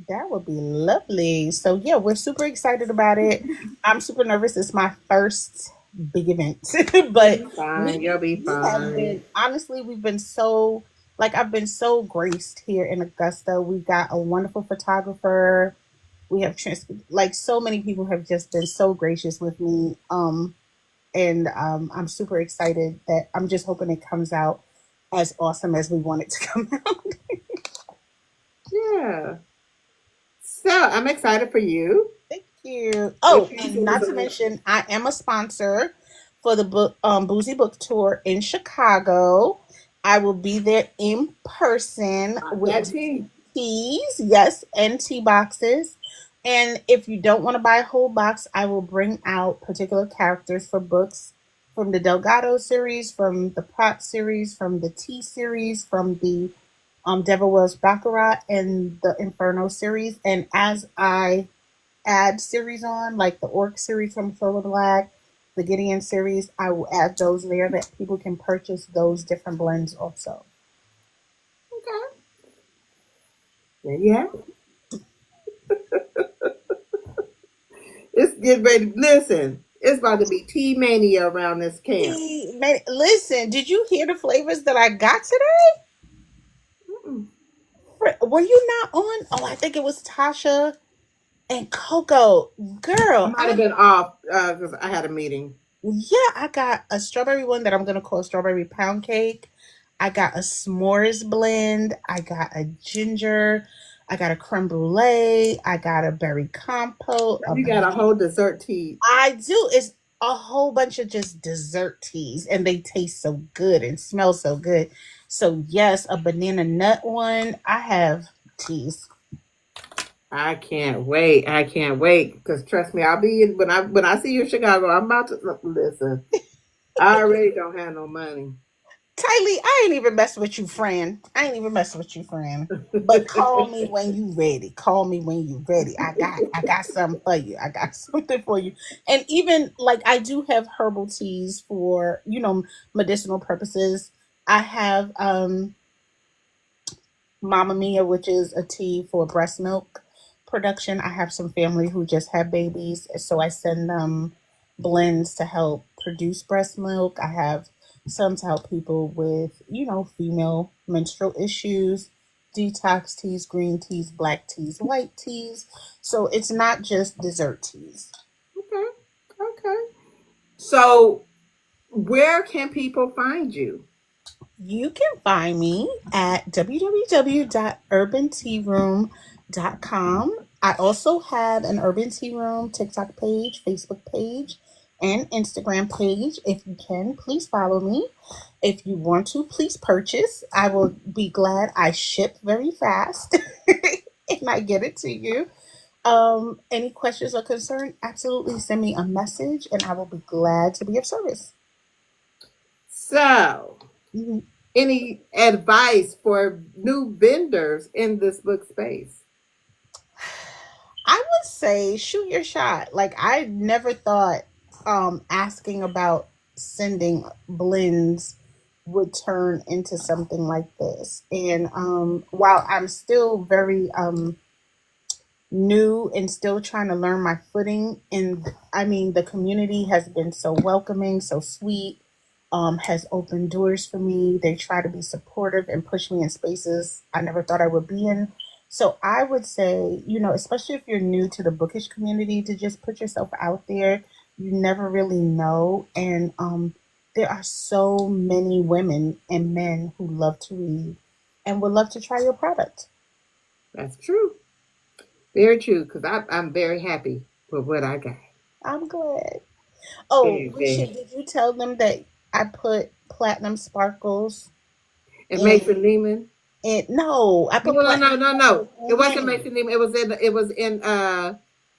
that would be lovely. So yeah, we're super excited about it. I'm super nervous. It's my first big event, You'll but be fine. we You'll be we have fine. been, honestly, we've been so, like, I've been so graced here in Augusta. We've got a wonderful photographer. We have like so many people have just been so gracious with me. And I'm super excited that I'm just hoping it comes out as awesome as we want it to come out. Yeah. So I'm excited for you. Thank you. Which Oh, means and it was not to mention, I am a sponsor for the book Boozy Book Tour in Chicago. I will be there in person that with tea. teas, yes, and tea boxes. And if you don't want to buy a whole box, I will bring out particular characters for books from the Delgado series, from the Pot series, from the Tea series, from the Devil Wears Baccarat, and the Inferno series. And as I add series on, like the Orc series from Solar Black, the Gideon series, I will add those there that people can purchase those different blends also. Okay. There you have it. It's getting ready. Listen, it's about to be tea mania around this camp. Hey, man, listen, did you hear the flavors that I got today? Mm-mm. Were you not on? Oh, I think it was Tasha and Coco. I Girl, might have been off because I had a meeting. yeah, I got a strawberry one that I'm gonna call strawberry pound cake. I got a s'mores blend. I got a ginger. I got a creme brulee. I got a berry compote. A You got a banana. whole dessert tea. I do. It's a whole bunch of just dessert teas, and they taste so good and smell so good. So yes, a banana nut one. I have teas. I can't wait. I can't wait because trust me, I'll be in, when I see you in Chicago. I'm about to listen. I already don't have no money. Tylee, I ain't even messing with you, friend. I ain't even messing with you, friend. But call me when you ready. Call me when you ready. I got something for you. I got something for you. And even like I do have herbal teas for, medicinal purposes. I have Mama Mia, which is a tea for breast milk production. I have some family who just have babies, so I send them blends to help produce breast milk. I have some to help people with, female menstrual issues, detox teas, green teas, black teas, white teas. So it's not just dessert teas. Okay. Okay. So where can people find you? You can find me at www.urbantearoom.com. I also have an Urban Tea Room TikTok page, Facebook page, and Instagram page. If you can, please follow me. If you want to, please purchase. I will be glad. I ship very fast and I get it to you. Any questions or concern, absolutely send me a message and I will be glad to be of service. So, Mhm. any advice for new vendors in this book space? I would say shoot your shot. Like I never thought asking about sending blends would turn into something like this. And while I'm still very new and still trying to learn my footing, and I mean the community has been so welcoming, so sweet, has opened doors for me. They try to be supportive and push me in spaces I never thought I would be in. So I would say, especially if you're new to the bookish community, to just put yourself out there. You never really know. And there are so many women and men who love to read and would love to try your product. That's true. Very true, because I'm very happy with what I got. I'm glad. Oh, Risha, And did you tell them that I put platinum sparkles it makes in a Lehman. it? No, I No, put no, no, platinum no, no. sparkles It in wasn't Henny, Mason Lehman. It was in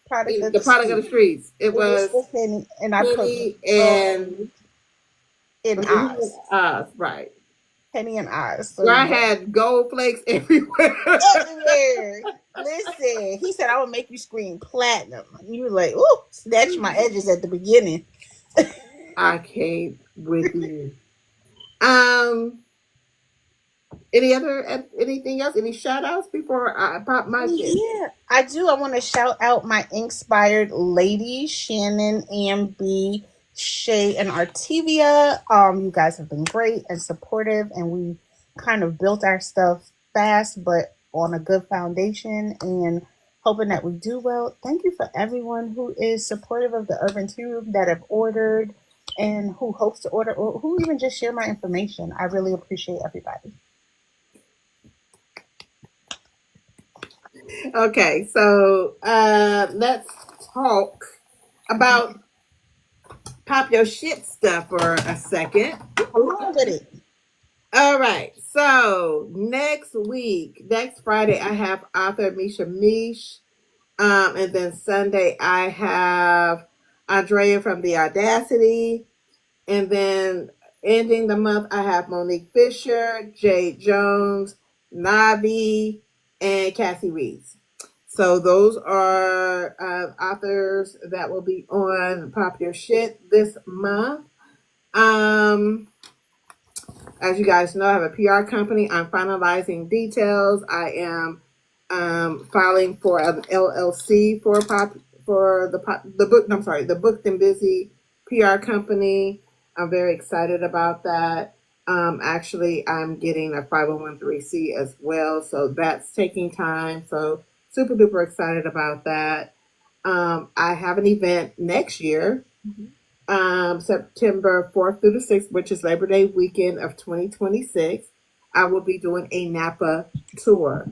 product of the the product of street. the streets. It It was was with Henny, and I put Penny gold and in was it Henny and Oz. Oz, right? Penny and Oz. So Where I yeah, had gold flakes everywhere. everywhere. Listen, he said I would make you scream platinum. You were like, ooh, snatch my edges at the beginning. I came with you. Um, anything else? Any shout outs before I pop my shit? Yeah, I do. I want to shout out my inspired ladies, Shannon, Amby, Shay, and Artivia. You guys have been great and supportive, and we kind of built our stuff fast, but on a good foundation, and hoping that we do well. Thank you for everyone who is supportive of the Urban Tea Room that have ordered and who hopes to order or who even just share my information. I really appreciate everybody. Okay, so let's talk about pop your shit stuff for a second. Come on with it. All right. So next Friday, I have author Misha Mish. And then Sunday, I have Andrea from The Audacity. And then ending the month, I have Monique Fisher, Jade Jones, Navi, and Cassie Reeves. So those are authors that will be on Pop Your Shit this month. Um, as you guys know, I have a PR company. I'm finalizing details. I am filing for an LLC the book. I'm sorry, the Booked and Busy PR company. I'm very excited about that. Actually, I'm getting a 501(c) as well, so that's taking time. So super duper excited about that. I have an event next year, September 4th through the 6th, which is Labor Day weekend of 2026. I will be doing a Napa tour.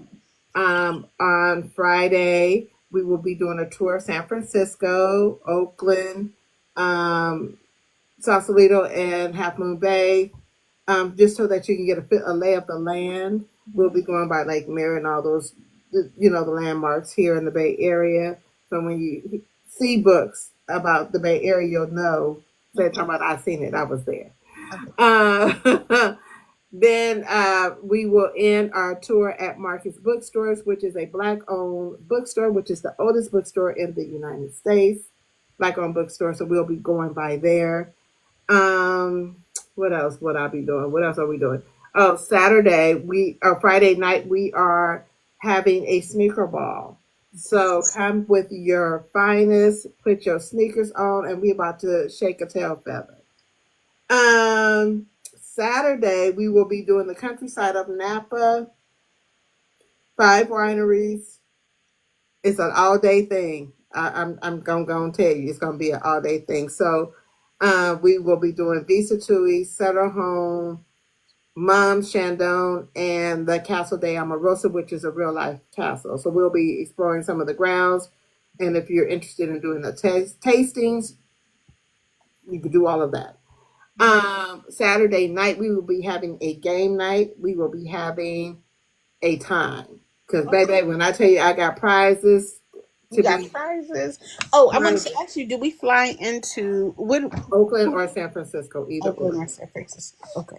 On Friday, we will be doing a tour of San Francisco, Oakland, um, Sausalito, and Half Moon Bay, just so that you can get a lay of the land. We'll be going by Lake Mary and all those, the landmarks here in the Bay Area. So when you see books about the Bay Area, you'll know. They're talking about I seen it. I was there. Uh, then we will end our tour at Marcus Bookstores, which is a Black-owned bookstore, which is the oldest bookstore in the United States. Black-owned bookstore, so we'll be going by there. Um, what else would I be doing? What else are we doing? Oh, Friday night we are having a sneaker ball. So come with your finest, put your sneakers on, and we about to shake a tail feather. Saturday we will be doing the countryside of Napa, 5 wineries. It's an all day thing. I'm gonna tell you, it's gonna be an all day thing. So We will be doing Visa Tui, Sutter Home, Mom Shandong, and the Castle de Amorosa, which is a real life castle. So we'll be exploring some of the grounds. And if you're interested in doing the tastings, you can do all of that. Saturday night, we will be having a game night. We will be having a time. Because, Okay. baby, when I tell you I got prizes You to got be prizes. Oh, I wanted to ask you, do we fly into what Oakland or San Francisco, either Oakland or. or San Francisco? Okay.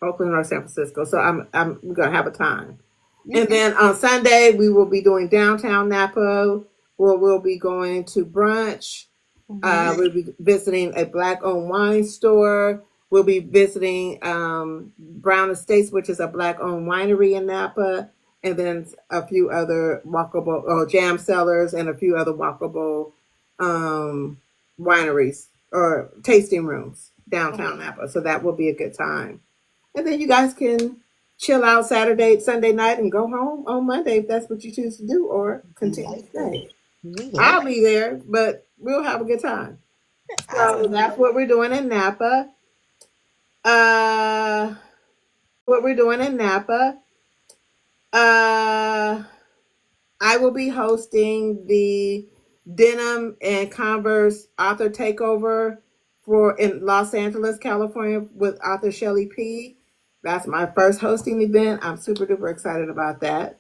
Oakland or San Francisco. So I'm gonna have a time. And Okay. then on Sunday we will be doing downtown Napa, where we'll be going to brunch. Mm-hmm. We'll be visiting a black-owned wine store. We'll be visiting Brown Estates, which is a black-owned winery in Napa, and then a few other walkable jam cellars and a few other walkable um, wineries or tasting rooms downtown Okay. Napa. So that will be a good time. And then you guys can chill out Saturday, Sunday night, and go home on Monday if that's what you choose to do, or We continue to like stay. it. We like I'll be there, but we'll have a good time. So it. that's what we're doing in Napa. Uh, uh, I will be hosting the Denim and Converse author takeover for in Los Angeles, California, with author Shelly P. That's my first hosting event. I'm super duper excited about that.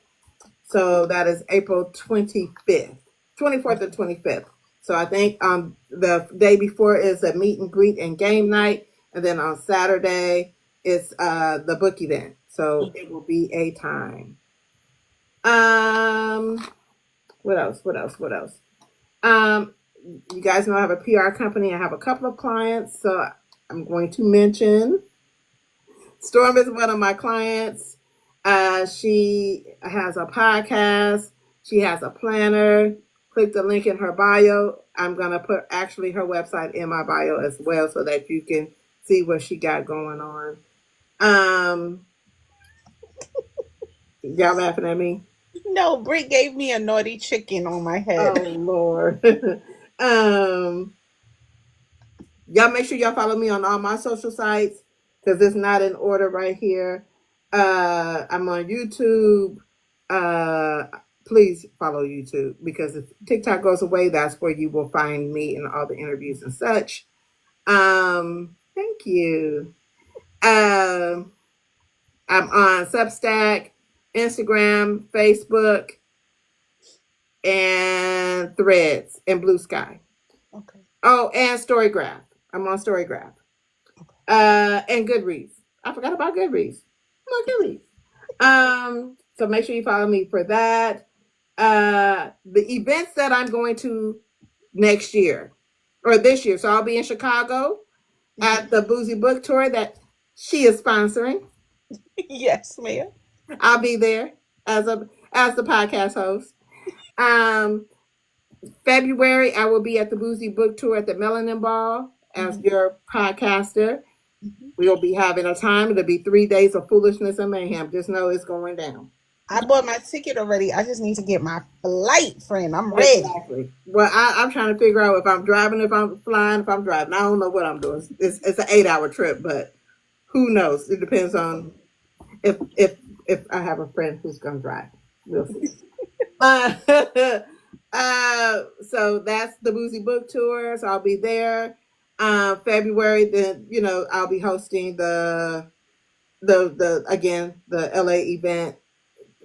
So that is April 25th, 24th and 25th. So I think the day before is a meet and greet and game night. And then on Saturday, it's the book event. So it will be a time. Um, what else? What else? What else? Um, you guys know I have a PR company. I have a couple of clients. So I'm going to mention Storm is one of my clients. She has a podcast. She has a planner. Click the link in her bio. I'm gonna put actually her website in my bio as well, so that you can see what she got going on. Um, y'all laughing at me? No, Britt gave me a naughty chicken on my Oh head. Lord. um, y'all make sure y'all follow me on all my social sites because it's not in order right here. I'm on YouTube. Uh, please follow YouTube because if TikTok goes away, that's where you will find me in all the interviews and such. Thank you. Um, I'm on Substack, Instagram, Facebook, and Threads and Blue Sky. Okay. Oh, and Storygraph. I'm on Storygraph. Okay. And Goodreads. I forgot about Goodreads. I'm on Goodreads. So make sure you follow me for that. The events that I'm going to next year or this year. So I'll be in Chicago Mhm. at the Boozy Book Tour that she is sponsoring. Yes, ma'am. I'll be there as the podcast host. Um, February, I will be at the Boozy Book Tour at the Melanin Ball as Mhm. your podcaster. Mhm. We'll be having a time. It'll be 3 days of foolishness and mayhem. Just know it's going down. I bought my ticket already. I just need to get my flight, friend. I'm ready. Exactly. Well, I'm trying to figure out if I'm driving, if I'm flying, if I'm driving. I don't know what I'm doing. It's an 8 hour trip, but who knows? It depends on if I have a friend who's going to drive. We'll see. Uh, so that's the Boozy Book Tour. So I'll be there. February, then I'll be hosting the again the LA event.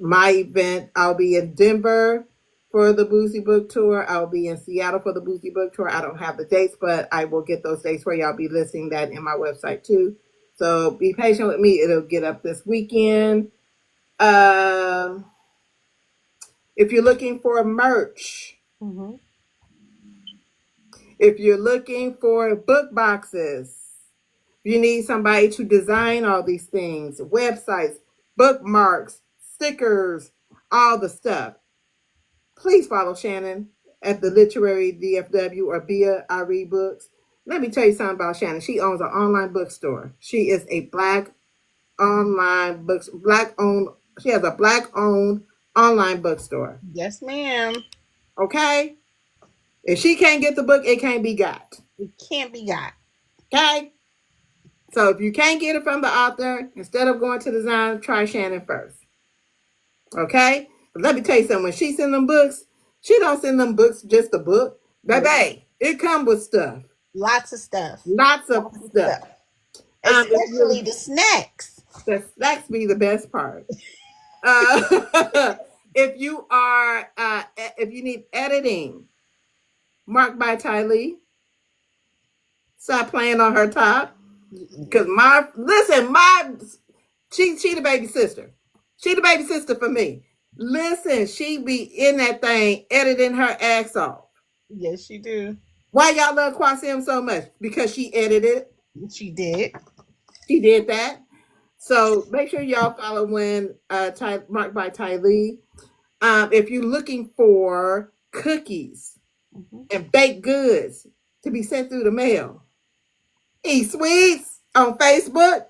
My event. I'll be in Denver for the Boozy Book Tour. I'll be in Seattle for the Boozy Book Tour. I don't have the dates, but I will get those dates for you. I'll be listing that in my website too. So be patient with me. It'll get up this weekend. Um, if you're looking for merch, Mm-hmm. if you're looking for book boxes, you need somebody to design all these things, websites, bookmarks, stickers, all the stuff. Please follow Shannon at the Literary DFW or Bia I Books. Let me tell you something about Shannon. She owns an online bookstore. She is a black online books black owned. She has a black owned online bookstore. Yes, ma'am. Okay, if she can't get the book, it can't be got. It can't be got. Okay? So if you can't get it from the author, instead of going to the designer, try Shannon first. Okay? But let me tell you something. When she send them books, she don't send them books just a book. Baby, it come with stuff. Lots of stuff. Lots of Lots of stuff. stuff. If Especially you the snacks. that's be the best part. Uh, if you need editing, marked by Ty Lee, stop playing on her top. Cause she the baby sister. She the baby sister for me. Listen, she be in that thing editing her ass off. Yes, she do. Why y'all love Quasim so much? Because she edited. She did. She did that. So make sure y'all follow marked by Ty Lee. If you're looking for cookies and baked goods to be sent through the mail, eSweets on Facebook,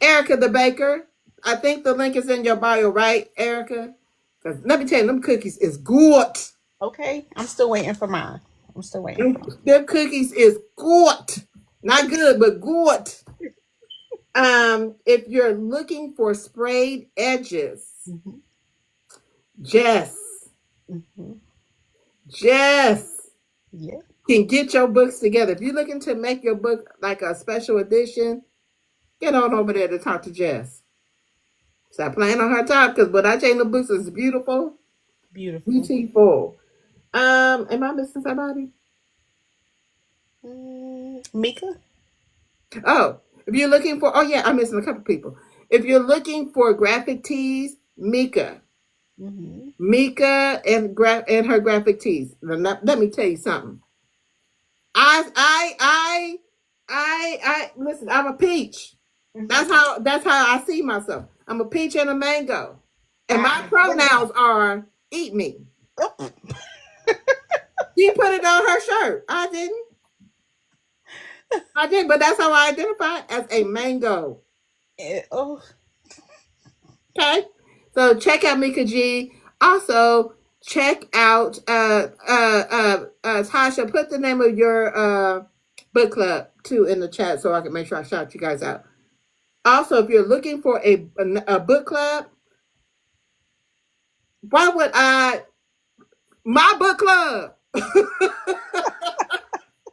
Erica the Baker. I think the link is in your bio, right, Erica? Because let me tell you, them cookies is good. Okay, I'm still waiting for mine. I'm still waiting for mine. Them cookies is good. Not good, but good. If you're looking for sprayed edges, Jess Yeah. can get your books together. If you're looking to make your book like a special edition, get on over there to talk to Jess. Stop playing on her top, because what I tell you, the books is beautiful. Beautiful. Beautiful. Am I missing somebody? Mika? Oh, if you're looking for, I'm missing a couple people. If you're looking for graphic tees, Mika. Mika and her graphic tees. Let me tell you something. I listen. I'm a peach. That's how I see myself. I'm a peach and a mango, and my pronouns are eat me. She put it on her shirt. I didn't, but that's how I identify as a mango. Okay, so check out Mika G. Also check out Tasha. Put the name of your book club too in the chat so I can make sure I shout you guys out. Also, if you're looking for a book club, why would my book club?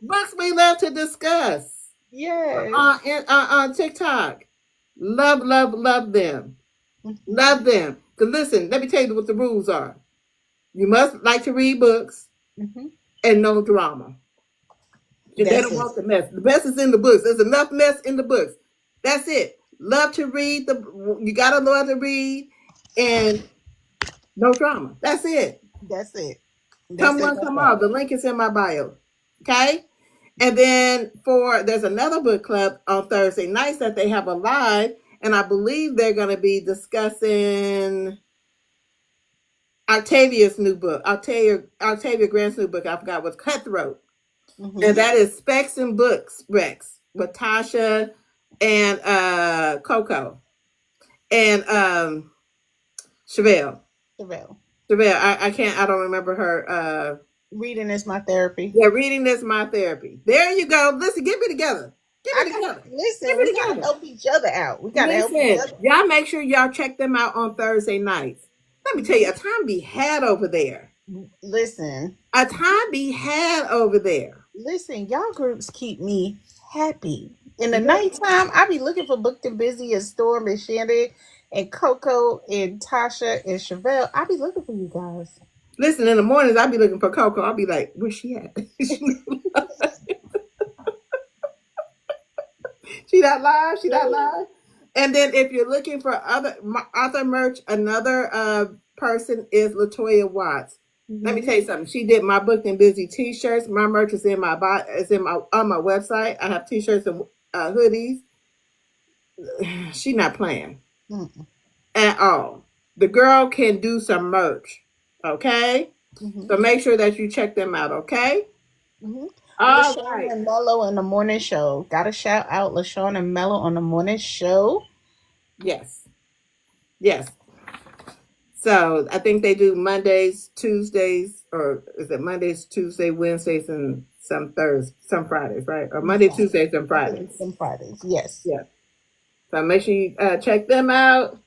Books we love to discuss. Yes. On TikTok. Love them. Love them. Because listen, let me tell you what the rules are. You must like to read books and no drama. They don't want the mess. The mess is in the books. There's enough mess in the books. That's it. Love to read. You gotta love to read and no drama. That's it. Come on, come on. The link is in my bio. Okay? And then there's another book club on Thursday nights that they have a live, and I believe they're going to be discussing Octavia's new book. Octavia Grant's new book, I forgot, was Cutthroat. And that is Specs and Books, Rex, with Tasha and Coco and Chevelle. I don't remember her. Reading is my therapy. Yeah, reading is my therapy. There you go. Listen, get me together. Listen, we gotta help each other out. Y'all make sure y'all check them out on Thursday nights. Let me tell you, a time be had over there. Listen. A time be had over there. Listen, y'all groups keep me happy. In the nighttime, I be looking for Booked and Busy and Storm and Shannon and Coco and Tasha and Chevelle. I be looking for you guys. Listen, in the mornings, I'll be looking for Coco. I'll be like, where's she at? She not live? She not live? And then if you're looking for author merch, another person is Latoya Watts. Let me tell you something. She did my Booked and Busy t-shirts. My merch is on my website. I have t-shirts and hoodies. She not playing at all. The girl can do some merch. Okay? So make sure that you check them out, okay? All right. And Mello on the morning show. Gotta shout out LaShawn and Mello on the morning show. Yes. So I think they do Mondays, Tuesdays, or is it Mondays, Tuesdays, Wednesdays, and some Thursdays, some Fridays, right? Or Monday, Yeah. Tuesdays, and I think it's Fridays. some Fridays. Yes. Yeah. So make sure you check them out.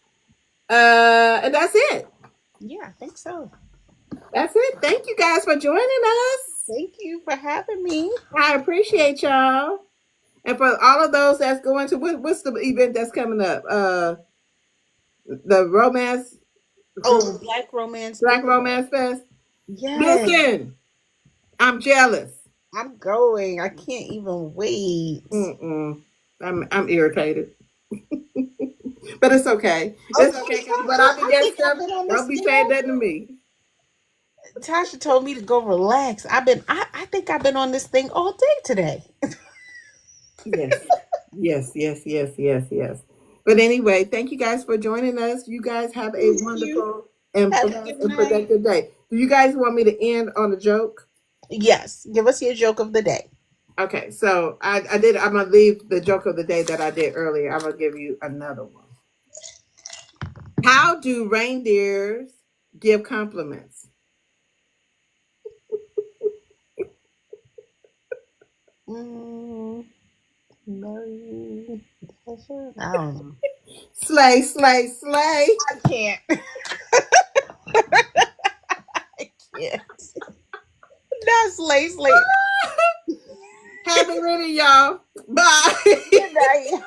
And that's it. Yeah, I think so. That's it. Thank you guys for joining us. Thank you for having me. I appreciate y'all. And for all of those that's going to what's the event that's coming up? The romance Oh, Black Romance Black Book. Romance Fest. Yes. Listen, I'm jealous. I'm going. I can't even wait. I'm irritated. But it's okay. It's okay. But I'll be there stuff. Don't be saying that to me. Tasha told me to go relax. I think I've been on this thing all day today. Yes. But anyway, thank you guys for joining us. You guys have a wonderful and Have a good night. productive day. Do you guys want me to end on a joke? Yes. Give us your joke of the day. Okay, so I'm gonna leave the joke of the day that I did earlier. I'm gonna give you another one. How do reindeers give compliments? No. I don't know. Slay. I can't. I can't. That's slay. Happy reading, y'all. Bye. Good night.